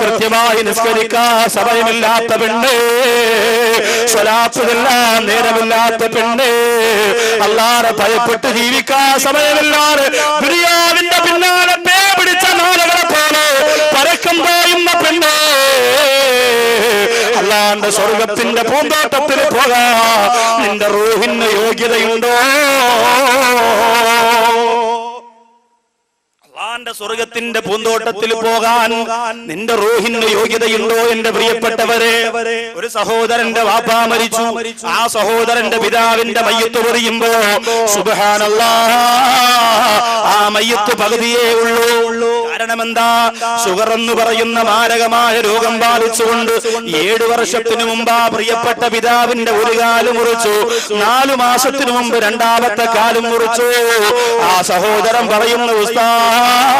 കൃത്യമായി നിസ്കരിക്കാൻ സമയമില്ലാത്ത പെണ്ണേ, സ്വലാത്തുചൊല്ലാൻ നേരമില്ലാത്ത പെണ്ണേ, അല്ലാഹുവെ ഭയപ്പെട്ട് ജീവിക്കാൻ സമയമില്ലാതെ ദുനിയാവിന്റെ പിന്നാലെ പേ പിടിച്ച നാളുകളെ പോലെ പരക്കം പോയുന്ന പെണ്ണേ, അല്ലാഹുവിന്റെ സ്വർഗത്തിന്റെ പൂന്തോട്ടത്തിൽ പോകാൻ നിന്റെ റൂഹിന് യോഗ്യതയുണ്ടോ? അല്ലാഹുവിന്റെ സ്വർഗത്തിന്റെ പൂന്തോട്ടത്തിൽ പോകാൻ നിന്റെ റൂഹിന് യോഗ്യതയുണ്ടോ? എന്റെ പ്രിയപ്പെട്ടവരെ, ഒരു സഹോദരന്റെ വാപ്പ മരിച്ചു. ആ സഹോദരന്റെ പിതാവിന്റെ മയ്യത്ത് പൊറിയുമ്പോ സുബ്ഹാനല്ലാഹ്, ആ മയ്യത്ത് പകുതിയേ ഉള്ളൂ. കാരണം എന്താ? ഷുഗർ എന്ന് പറയുന്ന മാരകമായ രോഗം ബാധിച്ചുകൊണ്ട് 7 വർഷത്തിനു മുമ്പ് ആ പ്രിയപ്പെട്ട പിതാവിന്റെ ഒരു കാല് മുറിച്ചു. 4 മാസത്തിനു മുമ്പ് രണ്ടാമത്തെ കാലും മുറിച്ചു. ആ സഹോദരൻ പറയുന്ന ഉസ്താദ്,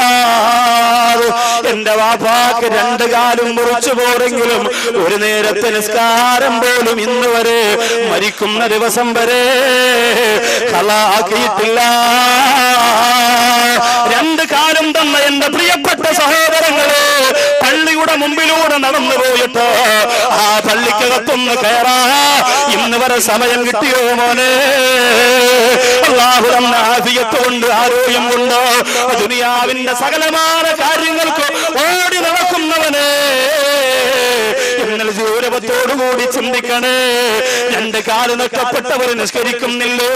എന്റെ വാപ്പാക്ക് 2 കാലും മുറിച്ചു പോരെങ്കിലും ഒരു നേരത്തെ നിസ്കാരം പോലും ഇന്ന് വരെ മരിക്കുന്ന ദിവസം വരെ ഖലാക്കിയിട്ടില്ല. 2 കാലും തന്ന എന്റെ പ്രിയപ്പെട്ട സഹോദരങ്ങളെ, പള്ളിയുടെ മുമ്പിലൂടെ നടന്നു പോയിട്ട് ആ പള്ളിക്കകത്തൊന്ന് കയറാ ഇന്ന് വരെ സമയം കിട്ടിയോ മോനെ? അല്ലാഹു തന്ന ആഫിയത്ത് കൊണ്ട്, ആരോഗ്യം കൊണ്ട് ദുനിയാവിന്റെ സകലമായ കാര്യങ്ങൾക്ക് ഓടി നടക്കുന്നവനെ, നിങ്ങൾ ഗൗരവത്തോടുകൂടി ചിന്തിക്കണേ. 2 കാല് നഷ്ടപ്പെട്ടവർ നിസ്കരിക്കുന്നില്ലേ?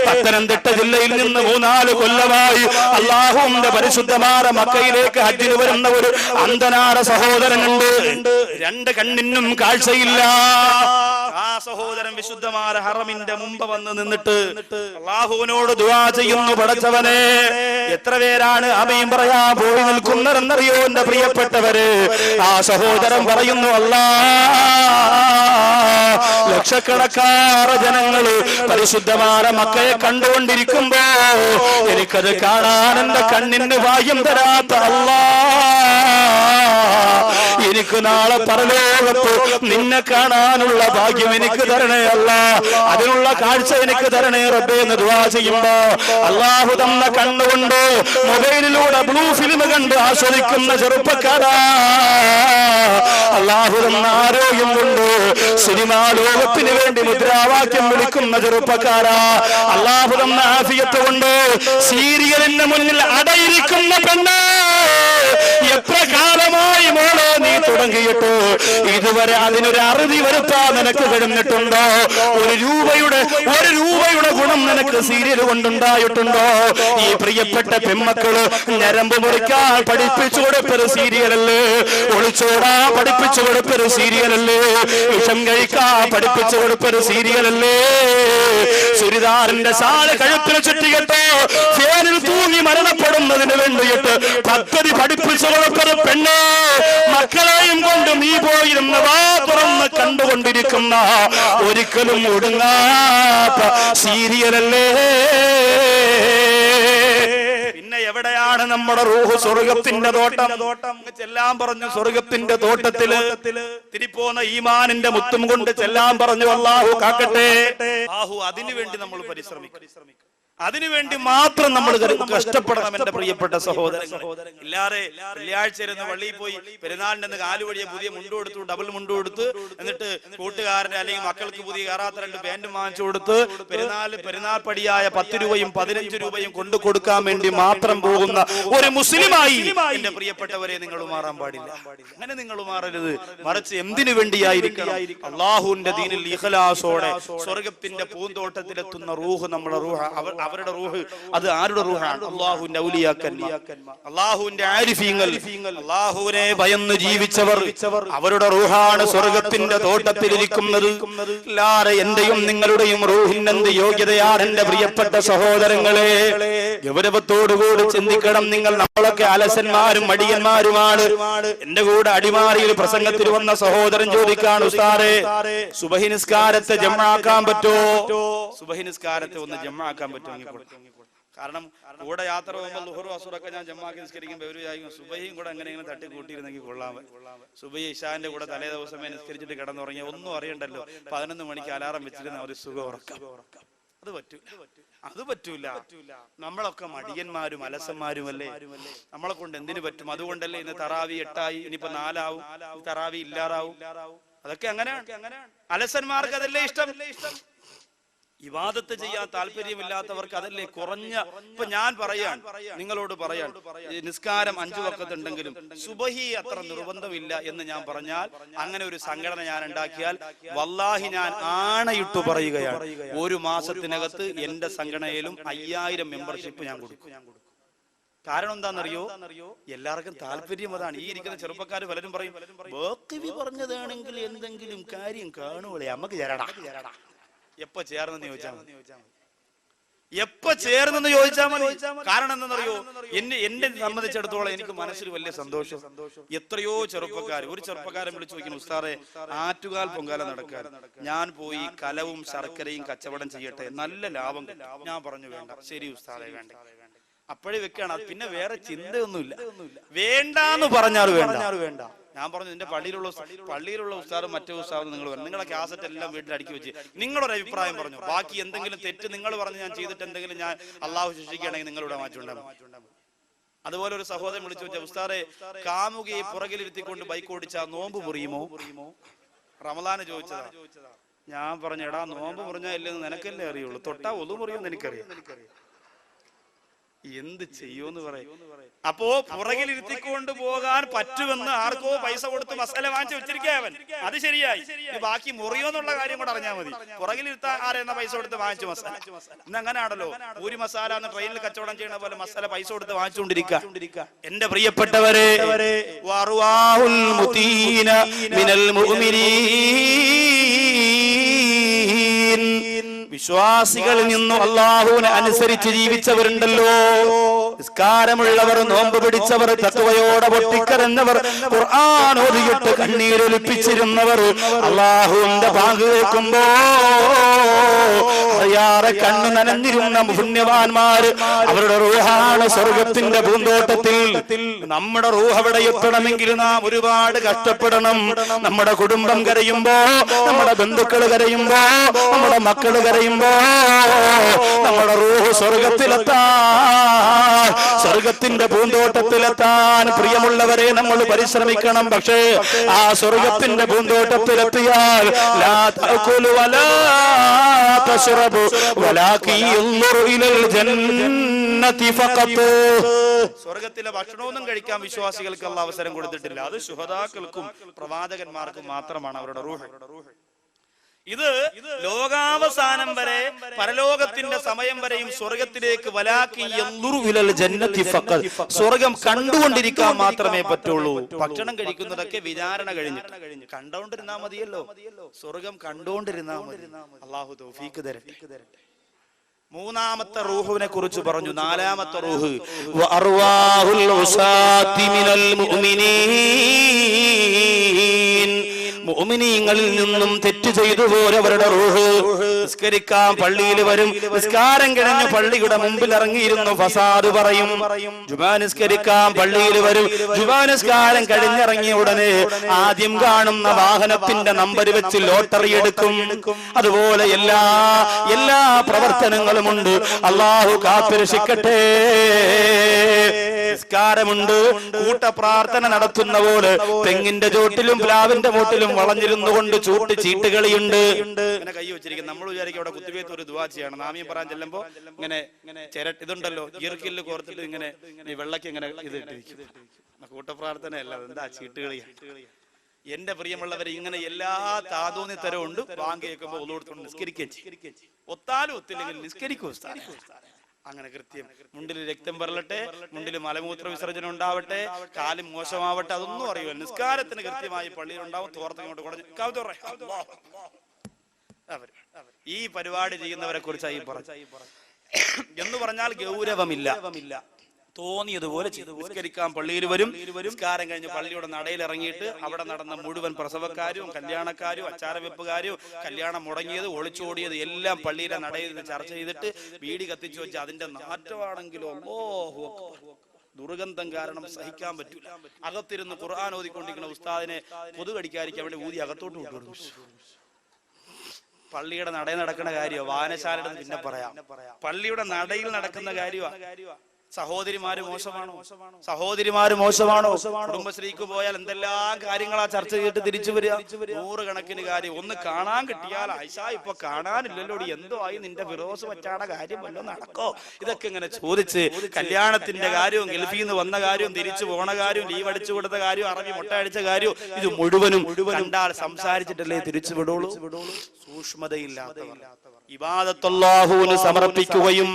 പത്തനംതിട്ട ജില്ലയിൽ നിന്ന് 3-4 കൊല്ലമായി അല്ലാഹുവിന്റെ പരിശുദ്ധമായ മക്കയിലേക്ക് ഹജ്ജിന് വരുന്ന ഒരു അന്ധനാര സഹോദരനുണ്ട്. 2 കണ്ണിനും കാഴ്ചയില്ല. ആ സഹോദരൻ വിശുദ്ധമായ ഹറമിന്റെ മുമ്പ് വന്ന് നിന്നിട്ട് അല്ലാഹുവിനോട് ദുആ ചെയ്യുന്നു, പടച്ചവനെ എത്ര പേരാണ് ആമീൻ പറയാൻ പോയി നിൽക്കുന്നതെന്നറിയോ എന്റെ പ്രിയപ്പെട്ടവര്? ആ സഹോദരൻ പറയുന്നു, അല്ലാ, ലക്ഷക്കണക്കാറ് ജനങ്ങള് പരിശുദ്ധമായ മക്കയെ കണ്ടുകൊണ്ടിരിക്കുമ്പോ എനിക്കത് കാണാൻ എന്റെ കണ്ണിന് ഭാഗ്യം തരാത്ത അല്ലാ, എനിക്ക് നാളെ പരലോകത്ത് നിന്നെ കാണാനുള്ള ഭാഗ്യം എനിക്ക് തരണേ അല്ലാ, അതിനുള്ള കാഴ്ച എനിക്ക് തരണേ റബ്ബേ എന്ന് ദുആ ചെയ്യുമ്പോ അല്ലാഹു തന്ന കണ്ണുകൊണ്ട് മൊബൈലിലൂടെ ബ്ലൂ ഫിലിം കണ്ട് ആസ്വദിക്കുന്ന ചെറുപ്പക്കാരാ, അല്ലാഹു തന്ന ആരോഗ്യം കൊണ്ട് സിനിമാ ലോകത്തിന് വേണ്ടി മുദ്രാവാക്യം വിളിക്കുന്ന ചെറുപ്പക്കാരാ, അല്ലാഹു തന്ന ആഫിയത്ത് കൊണ്ട് സീരിയലിന് മുന്നിൽ അടയിരിക്കുന്ന പെണ്ണ്, എത്ര കാലമായി മോളെ നീ തുടങ്ങിയിട്ട് ഇതുവരെ അതിനൊരു അറുതി വരുത്താൻ നിനക്ക് കഴിഞ്ഞിട്ടുണ്ടോ? ഒരു രൂപയുടെ ഗുണം നിനക്ക് സീരിയൽ കൊണ്ടുണ്ടായിട്ടുണ്ടോ? ഈ പ്രിയപ്പെട്ട പെൺമക്കള് ഞരമ്പ് മുറിക്കാൻ പഠിപ്പിച്ചു കൊടുപ്പൊരു സീരിയലല്ലേ? ഒളിച്ചോടാൻ പഠിപ്പിച്ചു കൊടുപ്പൊരു സീരിയലല്ലേ? വിഷം കഴിക്കാൻ പഠിപ്പിച്ചു കൊടുപ്പൊരു സീരിയലല്ലേ? ചുരിദാറിന്റെ സാല് കഴുത്തിന് ചുറ്റികെട്ടോ ഫേനിൽ തൂങ്ങി മരണപ്പെടുന്നതിന് വേണ്ടിയിട്ട് പദ്ധതി പഠിപ്പിച്ചു കൊടുപ്പൊരു പെണ്ണ്, മക്കളെയും കൊണ്ട് നീ പോയിരുന്ന വാ തുറന്ന് കണ്ടുകൊണ്ടിരിക്കുന്ന ഒരിക്കലും ഒടുങ്ങാത്ത സീരിയലല്ലേ? പിന്നെ എവിടെയാണ് നമ്മുടെ റൂഹ്? സ്വർഗത്തിന്റെ തോട്ടം ചെല്ലാൻ പറഞ്ഞു. സ്വർഗത്തിന്റെ തോട്ടത്തില് തിരിപ്പോന്ന ഈമാനിന്റെ മുത്തും കൊണ്ട് ചെല്ലാൻ പറഞ്ഞു. അല്ലാഹു കാക്കട്ടെ. അതിനു വേണ്ടി നമ്മൾ പരിശ്രമിക്കും. അതിനുവേണ്ടി മാത്രം നമ്മൾ കഷ്ടപ്പെടണം എന്റെ പ്രിയപ്പെട്ട സഹോദരങ്ങൾ. ഇല്ലാതെ വെള്ളിയാഴ്ച പള്ളിയിൽ പോയി പെരുന്നാളിന്റെ കാലുവഴിയെ പുതിയ മുണ്ട് കൊടുത്തു, ഡബിൾ മുണ്ട് കൊടുത്ത്, എന്നിട്ട് കൂട്ടുകാരന്റെ അല്ലെങ്കിൽ മക്കൾക്ക് പുതിയ കറാത്ത 2 പാന്റും വാങ്ങിച്ചു കൊടുത്ത് പെരുന്നാൾ പടിയായ 10 രൂപയും 15 രൂപയും കൊണ്ടു കൊടുക്കാൻ വേണ്ടി മാത്രം പോകുന്ന ഒരു മുസ്ലിമായി എന്റെ പ്രിയപ്പെട്ടവരെ നിങ്ങൾ മാറാൻ പാടില്ല. അങ്ങനെ നിങ്ങൾ മാറരുത്. മറിച്ച് എന്തിനു വേണ്ടിയായിരിക്കണം? അല്ലാഹുവിന്റെ ദീനിൽ ഇഖ്ലാസോടെ സ്വർഗത്തിന്റെ പൂന്തോട്ടത്തിലെത്തുന്ന റൂഹ് നമ്മുടെ റൂഹ്. അവരുടെ റൂഹ് അത് ആരുടെ റൂഹാണ്? അല്ലാഹുവിന്റെ ഔലിയാക്കന്മാർ, അല്ലാഹുവിന്റെ ആരിഫീങ്ങൾ, അല്ലാഹുവിനെ ഭയന്ന് ജീവിച്ചവർ, അവരുടെ റൂഹാണ് സ്വർഗത്തിന്റെ തോട്ടത്തിലിരിക്കുന്നത്. അല്ലാതെ എന്റെയും നിങ്ങളുടെയും റൂഹിന് എന്ത് യോഗ്യതയാണ് എന്റെ പ്രിയപ്പെട്ട സഹോദരങ്ങളെ? ഗൗരവത്തോടുകൂടി ചിന്തിക്കണം നിങ്ങൾ. നമ്മളൊക്കെ അലസന്മാരും മടിയന്മാരുമാണ്. എന്റെ കൂടെ അടിമാറിയിൽ പ്രസംഗത്തിൽ വന്ന സഹോദരൻ ചോദിക്കാണ്, ഉസ്താദേ സുബഹി നിസ്കാരത്തെ ജംആക്കാൻ പറ്റുമോ? സുബഹി നിസ്കാരത്തെ ഒന്ന് ജംആക്കാൻ പറ്റുമോ? കാരണം കൂടെ യാത്ര പോകുമ്പോൾ ളുഹുർ അസുറൊക്കെ ഞാൻ ജമാഅത്ത് നിസ്കരിക്കുമ്പോൾ ഇവര് വിചാരിക്കും സുബഹിയും കൂടെ എങ്ങനെയെങ്കിലും തട്ടി കൂട്ടിയിരുന്നെങ്കിൽ കൊള്ളാമേ. സുബഹി ഇശാന്റെ കൂടെ തലേ ദിവസമേ നിസ്കരിച്ചിട്ട് കിടന്നുറങ്ങിയ ഒന്നും അറിയണ്ടല്ലോ, 11 മണിക്ക് അലാറം വെച്ചിരുന്ന ഒരു സുഖം ഉറക്കം. അത് പറ്റൂല. നമ്മളൊക്കെ മടിയന്മാരും അലസന്മാരുമല്ലേ? നമ്മളെ കൊണ്ട് എന്തിനു പറ്റും? അതുകൊണ്ടല്ലേ ഇന്ന് തറാവി 8 ആയി, ഇനിയിപ്പോ 4 ആവും, തറാവി ഇല്ലാതാവും. അതൊക്കെ അങ്ങനെയാണ്. അലസന്മാർക്ക് അതല്ലേ ഇഷ്ടം. ഇബാദത്ത് ചെയ്യാൻ താല്പര്യമില്ലാത്തവർക്ക് അതല്ലേ കുറഞ്ഞ. ഇപ്പൊ ഞാൻ നിങ്ങളോട് പറയാൻ നിസ്കാരം 5 വഖത്ത് ഉണ്ടെങ്കിലും സുബഹി അത്ര നിർബന്ധമില്ല എന്ന് ഞാൻ പറഞ്ഞാൽ, അങ്ങനെ ഒരു സംഘടന ഞാൻ ഉണ്ടാക്കിയാൽ വല്ലാഹി ഞാൻ ആണയിട്ട് പറയുകയാണ്, 1 മാസത്തിനകത്ത് എന്റെ സംഘടനയിലും 5000 മെമ്പർഷിപ്പ് ഞാൻ കൊടുക്കും. കാരണം എന്താണെന്നറിയോ? എല്ലാവർക്കും താല്പര്യം അതാണ്. ഈ ഇരിക്കുന്ന ചെറുപ്പക്കാർ പലരും പറയും, ബേക്കവി പറഞ്ഞതാണെങ്കിൽ എന്തെങ്കിലും കാര്യം കാണുവോളെ, നമുക്ക് ചേരടാ. എപ്പോ ചേർന്നെന്ന് ചോദിച്ചാൽ മതി. കാരണം എന്താണെന്നറിയോ? എന്നെ സംബന്ധിച്ചിടത്തോളം എനിക്ക് മനസ്സിൽ വലിയ സന്തോഷം. എത്രയോ ഒരു ചെറുപ്പക്കാരൻ വിളിച്ചു ചോദിക്കുന്നു, ഉസ്താദേ ആറ്റുകാൽ പൊങ്കാല നടക്കാൻ ഞാൻ പോയി കലവും ശർക്കരയും കച്ചവടം ചെയ്യട്ടെ, നല്ല ലാഭം കിട്ടും. ഞാൻ പറഞ്ഞു വേണ്ട. ശരി ഉസ്താദേ വേണ്ട. അപ്പോഴേ വെക്കാണ്. പിന്നെ വേറെ ചിന്തയൊന്നുമില്ല. വേണ്ടാന്ന് പറഞ്ഞാൽ വേണ്ട. ഞാൻ പറഞ്ഞു നിന്റെ പള്ളിയിലുള്ള ഉസ്താദും മറ്റേ ഉസ്താദും നിങ്ങൾ പറഞ്ഞു, നിങ്ങളെ കാസറ്റ് എല്ലാം വീട്ടിൽ അടുക്കി വെച്ച് നിങ്ങളൊരു അഭിപ്രായം പറഞ്ഞു. ബാക്കി എന്തെങ്കിലും തെറ്റ് നിങ്ങൾ പറഞ്ഞ് ഞാൻ ചെയ്തിട്ട് എന്തെങ്കിലും ഞാൻ അള്ളാഹു ശിക്ഷിക്കുകയാണെങ്കിൽ നിങ്ങളുടെ മാറ്റുണ്ടാകും. അതുപോലെ ഒരു സഹോദരൻ വിളിച്ചു വെച്ച, ഉസ്താദെ കാമുകയെ പുറകിലിരുത്തിക്കൊണ്ട് ബൈക്ക് ഓടിച്ചാ നോമ്പ് മുറിയുമോ? റമദാന് ചോദിച്ചതാ. ഞാൻ പറഞ്ഞു, എടാ നോമ്പ് മുറിഞ്ഞാ ഇല്ലെന്ന് നിനക്കല്ലേ അറിയുള്ളൂ, തൊട്ടാ ഒതു മുറിയുമെന്ന് എനിക്കറിയാം. എന്ത് ചെയ്യൂന്ന് പറയും. അപ്പോ പുറകിലിരുത്തിക്കൊണ്ട് പോകാൻ പറ്റുമെന്ന് ആർക്കോ പൈസ കൊടുത്ത് മസാല വാങ്ങിച്ചു വെച്ചിരിക്കാൻ, അത് ശരിയായി. ബാക്കി മുറിയോന്നുള്ള കാര്യം കൂടെ അറിഞ്ഞാൽ മതി. പുറകിലിരുത്താൻ ആരെന്ന പൈസ കൊടുത്ത് വാങ്ങിച്ചു മസാല. ഇന്ന് അങ്ങനെയാണല്ലോ, ഒരു മസാല എന്ന് ട്രെയിനിൽ കച്ചവടം ചെയ്യുന്ന പോലെ മസാല പൈസ കൊടുത്ത് വാങ്ങിച്ചുകൊണ്ടിരിക്കുക. എന്റെ പ്രിയപ്പെട്ടവരെ, വിശ്വാസികളിൽ നിന്നും അള്ളാഹുവിനെ അനുസരിച്ച് ജീവിച്ചവരുണ്ടല്ലോ, നിസ്കാരമുള്ളവർ, നോമ്പ് പിടിച്ചവർ, തഖ്വയോടെ പൊട്ടിക്കരഞ്ഞവർ, ഖുർആൻ ഓതിയിട്ട് കണ്ണീരൊലിപ്പിച്ചിരുന്നവർ, അള്ളാഹുവിന്റെ ബാങ്ക് കേൾക്കുമ്പോ അറിയാറെ കണ്ണു നനഞ്ഞിരുന്ന പുണ്യവാന്മാര്, അവരുടെ റൂഹാണ് സ്വർഗത്തിന്റെ പൂന്തോട്ടത്തിൽ. നമ്മുടെ റൂഹ് അവിടെ എത്തണമെങ്കിൽ നാം ഒരുപാട് കഷ്ടപ്പെടണം. നമ്മുടെ കുടുംബം കരയുമ്പോ, നമ്മുടെ ബന്ധുക്കൾ കരയുമ്പോ, നമ്മുടെ മക്കൾ കരയുമ്പോ നമ്മുടെ റൂഹ് സ്വർഗത്തിലെത്താൻ, സ്വർഗത്തിന്റെ പൂന്തോട്ടത്തിലെത്താൻ പ്രിയമുള്ളവരെ നമ്മൾ പരിശ്രമിക്കണം. പക്ഷേ ആ സ്വർഗത്തിന്റെ പൂന്തോട്ടത്തിലെത്തിയാൽ ലാ തഅകുലു വലാ തശ്റബു വലാകിൻ യൻദുറു ഇലൽ ജന്നതി ഫഖത്ത്. സ്വർഗത്തിലെ ഭക്ഷണമൊന്നും കഴിക്കാൻ വിശ്വാസികൾക്ക് അല്ലാഹു അവസരം കൊടുത്തിട്ടില്ല. അത് ശുഹദാക്കൾക്കും പ്രവാചകന്മാർക്കും മാത്രമാണ് അവരുടെ റൂഹ്. ഇത് ലോകാവസാനം വരെ, പരലോകത്തിന്റെ സമയം വരെയും സ്വർഗത്തിലേക്ക് സ്വർഗം കണ്ടുകൊണ്ടിരിക്കാൻ മാത്രമേ പറ്റുള്ളൂ. ഭക്ഷണം കഴിക്കുന്നതൊക്കെ വിചാരണ കഴിഞ്ഞിട്ട് കണ്ടുകൊണ്ടിരുന്നാ മതിയല്ലോ, സ്വർഗം കണ്ടുകൊണ്ടിരുന്നാ മതി. അല്ലാഹു തൗഫീഖ് തരട്ടെ. മൂന്നാമത്തെ റൂഹിനെ കുറിച്ച് പറഞ്ഞു. നാലാമത്തെ റൂഹ് മുഅ്മിനീങ്ങളിൽ നിന്നും തെറ്റ് ചെയ്തു പോരവരുടെ റൂഹ് നിസ്കരിക്കാൻ പള്ളിയിൽ വരും. നിസ്കാരം കഴിഞ്ഞ് പള്ളിയുടെ മുമ്പിൽ ഇറങ്ങിയിരുന്നു ഫസാദ് പറയും. ജുമാ നിസ്കരിക്കാൻ പള്ളിയിൽ വരും. ജുമാ നിസ്കാരം കഴിഞ്ഞിറങ്ങിയ ഉടനെ ആദ്യം കാണുന്ന വാഹനത്തിന്റെ നമ്പർ വെച്ച് ലോട്ടറി എടുക്കും. അതുപോലെ എല്ലാ പ്രവർത്തനങ്ങളുമുണ്ട്. അല്ലാഹു കാത്തുരക്ഷിക്കട്ടെ. നിസ്കാരമുണ്ട്, കൂട്ടപ്രാർത്ഥന നടത്തുന്ന പോലെ തെങ്ങിന്റെ ചോട്ടിലും പ്ലാവിന്റെ മൂട്ടിലും വളഞ്ഞിരുന്നു കൊണ്ട് ചീട്ടുകളിയുണ്ട്. ഇങ്ങനെ കൈ വെച്ചിരിക്കും. നമ്മൾ വിചാരിക്കും അവിടെ കുത്തിവെത്ത് ഒരു ദുആ ചെയ്യണം. നാമീം പറയാൻ ചെല്ലുമ്പോ ഇങ്ങനെ ഇതുണ്ടല്ലോ, ഈർക്കില് കോർത്തിട്ട് ഇങ്ങനെ വെള്ളക്ക് ഇങ്ങനെ ഇത് ഇട്ടിരിക്കും. കൂട്ടപ്രാർത്ഥനയല്ല, എന്താ ചീട്ടുകളി. എന്റെ പ്രിയമുള്ളവരെ, ഇങ്ങനെ എല്ലാ താതോന്നിത്തരവും ഉണ്ട്. ബാങ്ക് കേൾക്കുമ്പോ ഒന്നുകൊടുത്തോണ്ട് നിസ്കരിക്കുകയും ഒത്താലും ഒത്തില്ലെങ്കിൽ നിസ്കരിക്കും. അങ്ങനെ കൃത്യം മുണ്ടിൽ രക്തം വരലട്ടെ, മുണ്ടിൽ മലമൂത്ര വിസർജനം ഉണ്ടാവട്ടെ, കാലും മോശമാവട്ടെ, അതൊന്നും അറിയുമോ. നിസ്കാരത്തിന് കൃത്യമായി പള്ളിയിൽ ഉണ്ടാവും. തോർത്തിങ്ങോട്ട് കുടഞ്ഞു ഈ പരിപാടി ചെയ്യുന്നവരെ കുറിച്ചായി പറഞ്ഞു. എന്ന് പറഞ്ഞാൽ ഗൗരവമില്ല, തോന്നിയതുപോലെ നിസ്കരിക്കാൻ പള്ളിയിൽ വരും. നിസ്കാരം കഴിഞ്ഞ് പള്ളിയുടെ നടയിൽ ഇറങ്ങിയിട്ട് അവിടെ നടന്ന മുഴുവൻ പ്രസവക്കാരും കല്യാണക്കാരും അച്ചാരവെപ്പുകാരും കല്യാണം മുടങ്ങിയത് ഒളിച്ചോടിയത് എല്ലാം പള്ളിയിലെ നടയിൽ ചർച്ച ചെയ്തിട്ട് വീടി കത്തിച്ചു വെച്ച് അതിന്റെ നാറ്റമാണെങ്കിലോ ദുർഗന്ധം കാരണം സഹിക്കാൻ പറ്റൂല. അകത്തിരുന്ന് ഖുർആൻ ഓതിക്കൊണ്ടിരിക്കുന്ന ഉസ്താദിനെ കൊതു കടിക്കാതിരിക്കാൻ വേണ്ടി ഊതി അകത്തോട്ട് വിട്ടു. പള്ളിയുടെ നടയിൽ നടക്കുന്ന കാര്യമോ, വായനശാലയുടെ പിന്നെ പറയാം. പള്ളിയുടെ നടയിൽ നടക്കുന്ന കാര്യമാ. സഹോദരിമാര് മോശമാണോ? കുടുംബശ്രീക്ക് പോയാൽ എന്തെല്ലാം കാര്യങ്ങളാ ചർച്ച ചെയ്തിട്ട് തിരിച്ചു വരിക. 100 കണക്കിന് കാര്യം. ഒന്ന് കാണാൻ കിട്ടിയാൽ ആയിഷ ഇപ്പൊ കാണാനില്ലല്ലോ, എന്തോ ആയി, നിന്റെ ഫിറോസ് വച്ചാട കാര്യം വല്ലോ നടക്കോ, ഇതൊക്കെ ഇങ്ങനെ ചോദിച്ച് കല്യാണത്തിന്റെ കാര്യവും ഗൾഫിൽ നിന്ന് വന്ന കാര്യവും തിരിച്ചു പോണ കാര്യവും ലീവ് അടിച്ചു കൊടുത്ത കാര്യവും അറബി മുട്ട അടിച്ച കാര്യവും ഇത് മുഴുവനും കണ്ടാൽ സംസാരിച്ചിട്ടല്ലേ തിരിച്ചു വിടുള്ളൂ. സൂക്ഷ്മതയില്ലാത്തവർ ഇബാദത്ത് അല്ലാഹുവിന് സമർപ്പിക്കുകയും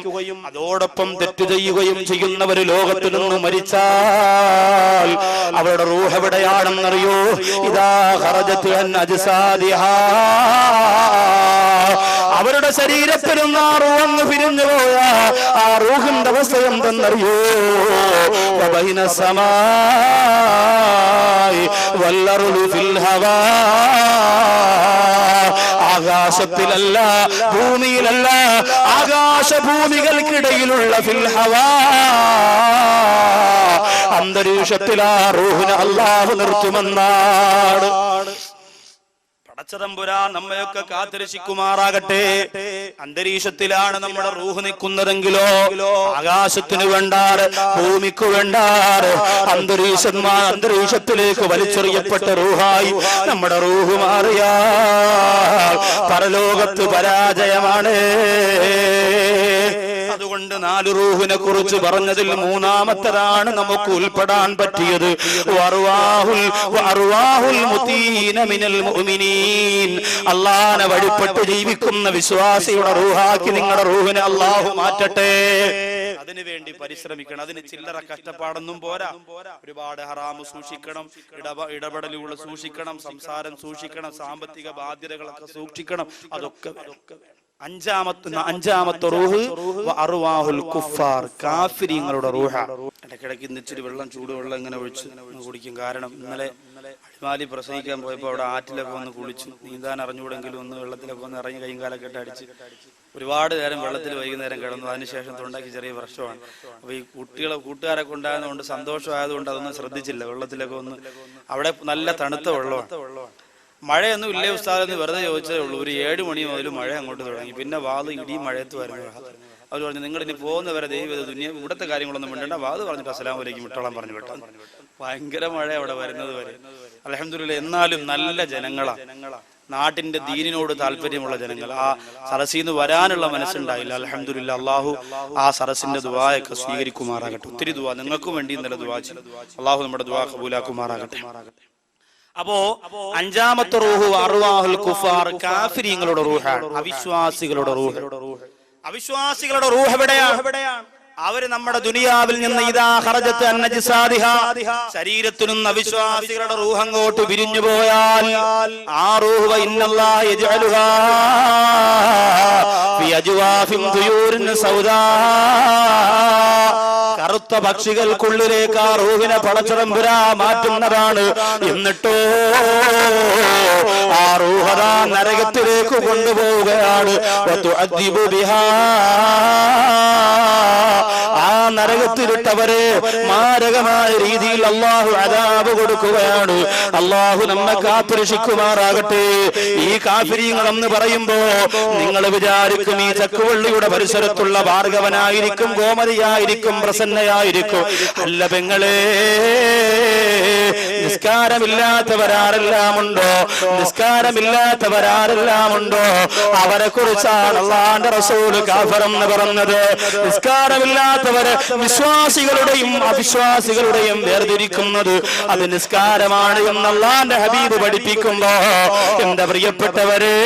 അതോടൊപ്പം തെറ്റ് ചെയ്യുകയും ചെയ്യുന്നവര് ലോകത്തു നിന്ന് മരിച്ചാൽ അവരുടെ റൂഹ് എവിടെയാണെന്നറിയോ? ഇദാ ഖറജത് അൻ അജ്സാദിഹാ, അവരുടെ ശരീരത്തിൽ നിന്ന് ആ റൂഹ് അങ്ങ് പിരിഞ്ഞു പോയ ആ റൂഹിന്റെ അവസ്ഥ എന്തെന്നറിയോ? വബൈന സമാഇ വൽ അർളി ഫിൽ ഹവാ, ആകാശത്തിലല്ല, ഭൂമിയിലല്ല, ആകാശഭൂമികൾക്കിടയിലുള്ള ഫിൽ ഹവാ, അന്തരീക്ഷത്തിൽ ആ റൂഹിനെ അല്ലാഹു നിർത്തുമെന്നാണ്. പടച്ചതമ്പുരാൻ നമ്മയൊക്കെ കാത്തിരക്ഷിക്കുമാറാകട്ടെ. അന്തരീക്ഷത്തിലാണ് നമ്മുടെ റൂഹ് നിൽക്കുന്നതെങ്കിലോ ആകാശത്തിന് വേണ്ടാറ്, ഭൂമിക്ക് വേണ്ടാറ്, അന്തരീക്ഷത്തിലേക്ക് വലിച്ചെറിയപ്പെട്ട റൂഹായി നമ്മുടെ റൂഹ് മാറിയാൽ പരലോകത്ത് പരാജയമാണ്. അതുകൊണ്ട് 4 റൂഹിനെ കുറിച്ച് പറഞ്ഞതിൽ മൂന്നാമത്തതാണ് നമുക്ക് ഉൾപ്പെടാൻ പറ്റിയത്. അല്ലാഹുവിനെ വഴിപ്പെട്ട് ജീവിക്കുന്ന വിശ്വാസിയുടെ റൂഹാക്കി നിങ്ങളുടെ റൂഹിനെ അല്ലാഹു മാറ്റട്ടെ. അതിനുവേണ്ടി പരിശ്രമിക്കണം. അതിന് ചില്ലറ കഷ്ടപ്പാടൊന്നും പോരാ. ഒരുപാട് ഹറാമ് സൂക്ഷിക്കണം, ഇടപെടലുകൾ സൂക്ഷിക്കണം, സംസാരം സൂക്ഷിക്കണം, സാമ്പത്തിക ബാധ്യതകളൊക്കെ സൂക്ഷിക്കണം. അതൊക്കെ അഞ്ചാമത്തെ റൂഹ് അർവാഹുൽ കുഫാർ, കാഫിരീങ്ങളുടെ റൂഹ. ഇടയ്ക്കിടയ്ക്ക് ഇന്നിച്ചിരി വെള്ളം, ചൂടുവെള്ളം ഇങ്ങനെ ഒഴിച്ച് കുടിക്കും. കാരണം ഇന്നലെ അടിമാലി പ്രസംഗിക്കാൻ പോയപ്പോൾ അവിടെ ആറ്റിലൊക്കെ വന്ന് കുളിച്ചു. നീന്താൻ അറിഞ്ഞുകൂടെങ്കിലും ഒന്ന് വെള്ളത്തിലൊക്കെ ഒന്ന് ഇറങ്ങി കൈയും കാലൊക്കെ ഇട്ട് അടിച്ച് ഒരുപാട് നേരം വെള്ളത്തിൽ വൈകുന്നേരം കിടന്നു. അതിനുശേഷം തൊണ്ടയ്ക്ക് ചെറിയ പ്രശ്നമാണ്. അപ്പോൾ ഈ കൂട്ടുകാരൊക്കെ ഉണ്ടായതുകൊണ്ട് സന്തോഷമായതുകൊണ്ട് അതൊന്നും ശ്രദ്ധിച്ചില്ല. വെള്ളത്തിലൊക്കെ ഒന്ന് അവിടെ നല്ല തണുത്ത വെള്ളമാണ്. മഴയൊന്നും ഇല്ലേ ഉസ്താദ് എന്ന് വെറുതെ ചോദിച്ചതേ ഉള്ളൂ. ഒരു 7 മണി മുതൽ മഴ അങ്ങോട്ട് തുടങ്ങി. പിന്നെ വാത് ഇടിയും മഴയത്ത് വരുന്നു. അവർ പറഞ്ഞു, നിങ്ങൾ ഇനി പോകുന്നവരെ ദൈവം ഇവിടുത്തെ കാര്യങ്ങളൊന്നും വേണ്ട, വാത് പറഞ്ഞിട്ട് അസ്സലാമു അലൈക്കും വിട്ടോളാൻ പറഞ്ഞു വിട്ടു. ഭയങ്കര മഴ അവിടെ വരുന്നത് വരെ. അൽഹംദുലില്ലാഹ്. എന്നാലും നല്ല ജനങ്ങളാ, നാട്ടിന്റെ ദീനിനോട് താല്പര്യമുള്ള ജനങ്ങൾ. ആ സരസിൽ നിന്ന് വരാനുള്ള മനസ്സുണ്ടായില്ല. അൽഹംദുലില്ലാഹ്. അള്ളാഹു ആ സരസിന്റെ ദുആയൊക്കെ സ്വീകരിക്കുമാറാകട്ടെ. ഒത്തിരി ദുആ നിങ്ങൾക്കും വേണ്ടി ഇന്നലെ ദുആ ചെയ്തു. അള്ളാഹു നമ്മുടെ ദുആ കബൂലാക്കുമാറാകട്ടെ. അപ്പോ അഞ്ചാമത്തെ റൂഹ് അർവാഹുൽ കുഫാർ, കാഫിരീങ്ങളുടെ റൂഹാണ്, അവിശ്വാസികളുടെ റൂഹ്. അവിശ്വാസികളുടെ റൂഹ് എവിടെയാണ്? അവര് നമ്മുടെ ദുനിയാവിൽ നിന്ന് ഇദാ ഖറജത്ത് അൻ നജ്സാദിഹാ, ശരീരത്തിൽ നിന്ന് അവിശ്വാസികളുടെ റൂഹ് അങ്ങോട്ട് വിരിഞ്ഞു പോയാൽ ആ റൂഹ് ഇന്നല്ലാഹ യജ്അലുഹാ ഫി അജ്വാഫിൻ തുയൂരിൻ സൗദാ, കറുത്ത പക്ഷികൾക്കുള്ളിലേക്ക് ആ റൂഹിനെ പടച്ചതമ്പുരാ മാറ്റുന്നതാണ്. എന്നിട്ടോ ആ റൂഹദാ നരകത്തിലേക്ക് കൊണ്ടുപോവുകയാണ്. വതുഅദ്ദിബു ബിഹാ, ആ നരകത്തിലിട്ടവരെ മാരകമായ രീതിയിൽ അല്ലാഹു അദാബ് കൊടുക്കുകയാണ്. അല്ലാഹു നമ്മെ കാത്തുരക്ഷിക്കുമാറാകട്ടെ. ഈ കാഫിരീങ്ങൾ എന്ന് പറയുമ്പോ നിങ്ങൾ വിചാരിക്കും ഈ ചക്കുവള്ളിയുടെ പരിസരത്തുള്ള ഭാർഗവനായിരിക്കും, ഗോമതിയായിരിക്കും, പ്രസന്നയായിരിക്കും. അല്ല പെങ്ങളെ, നിസ്കാരമില്ലാത്തവരാരെല്ലാം ഉണ്ടോ? നിസ്കാരമില്ലാത്തവരാരെല്ലാം ഉണ്ടോ? അവരെ കുറിച്ചാണ് അല്ലാഹുവിന്റെ റസൂൽ കാഫിർ എന്ന് പറഞ്ഞത്. നിസ്കാരമില്ലാത്തവരെ വിശ്വാസികളുടെയും അവിശ്വാസികളുടെയും വേർതിരിക്കുന്നത് അത് നിസ്കാരമാണ് എന്ന് അല്ലാഹുവിന്റെ ഹബീബ് പഠിപ്പിക്കുമ്പോ എന്റെ പ്രിയപ്പെട്ടവരെ,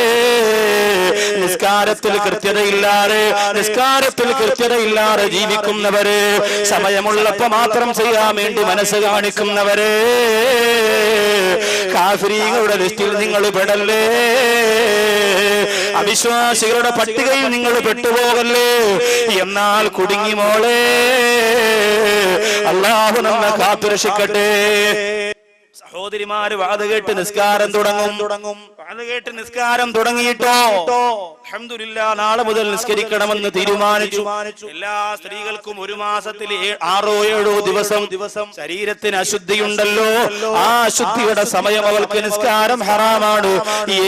നിസ്കാരത്തിൽ കൃത്യതയില്ലാതെ ജീവിക്കുന്നവര്, സമയമുള്ളപ്പോ മാത്രം ചെയ്യാൻ വേണ്ടി മനസ്സ് കാണിക്കുന്നവരെ, കാഫിരീങ്ങളുടെ ലിസ്റ്റിൽ നിങ്ങൾ പെടല്ലേ. അവിശ്വാസികളുടെ പട്ടികയിൽ നിങ്ങൾ പെട്ടുപോകല്ലേ. എന്നാൽ കുടുങ്ങി മോളെ, അല്ലാഹു നമ്മെ കാത്തുരക്ഷിക്കട്ടെ. സഹോദരിമാര് വാത് കേട്ട് നിസ്കാരം തുടങ്ങും. വാത് കേട്ട് നിസ്കാരം തുടങ്ങിയിട്ടോ അൽഹംദുലില്ലാഹ് നാളെ മുതൽ നിസ്കരിക്കണമെന്ന് തീരുമാനിച്ചു. എല്ലാ സ്ത്രീകൾക്കും 1 മാസത്തിൽ 6-7 ദിവസം ശരീരത്തിന് അശുദ്ധിയുണ്ടല്ലോ. ആ അശുദ്ധിയുടെ സമയം അവൾക്ക് നിസ്കാരം ഹറാമാണ്.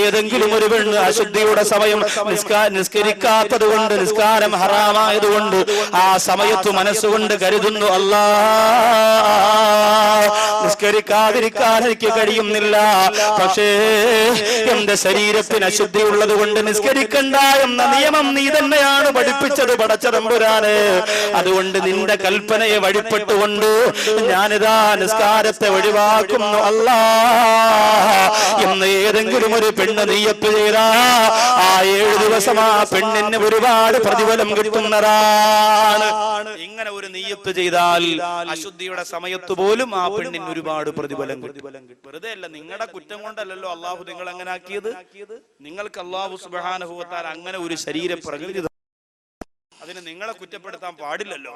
ഏതെങ്കിലും ഒരു പെണ്ണ് അശുദ്ധിയുടെ സമയം നിസ്കരിക്കാത്തത് കൊണ്ട്, നിസ്കാരം ഹറാമായതുകൊണ്ട് ആ സമയത്ത് മനസ്സുകൊണ്ട് കരുതുന്നു, അല്ലാഹ് നിസ്കരിക്കാതിരിക്കാൻ എനിക്ക് കഴിയുന്നില്ല, പക്ഷേ എന്റെ ശരീരത്തിന് അശുദ്ധി ഉള്ളത് കൊണ്ട് നിസ്കരിക്കണ്ട എന്ന നിയമം നീ തന്നെയാണ് പഠിപ്പിച്ചത് പടച്ചതമ്പുരാനെ. അതുകൊണ്ട് നിന്റെ കൽപ്പനയെ വഴിപ്പെട്ടുകൊണ്ട് ഞാനിതാ നിസ്കാരത്തെ ഒഴിവാക്കുന്നു അല്ലാഹ് എന്ന് ഏതെങ്കിലും ഒരു പെണ്ണ് നിയ്യത്ത് ചെയ്താ ആ 7 ദിവസം ആ പെണ്ണിന് ഒരുപാട് പ്രതിഫലം കിട്ടുന്നതാണ്. ഇങ്ങനെ ഒരു നിയ്യത്ത് ചെയ്താൽ അശുദ്ധിയുടെ സമയത്ത് പോലും ആ പെണ്ണിന് ഒരുപാട് പ്രതിഫലം കിട്ടും. വെറുതെ അല്ല, നിങ്ങളുടെ കുറ്റം കൊണ്ടല്ലോ അള്ളാഹു നിങ്ങൾ അങ്ങനെ ആക്കിയത്. നിങ്ങൾക്ക് അള്ളാഹു സുബ്ഹാനഹു വ തആല അങ്ങനെ ഒരു ശരീര പ്രകൃതി, അതിന് നിങ്ങളെ കുറ്റപ്പെടുത്താൻ പാടില്ലല്ലോ.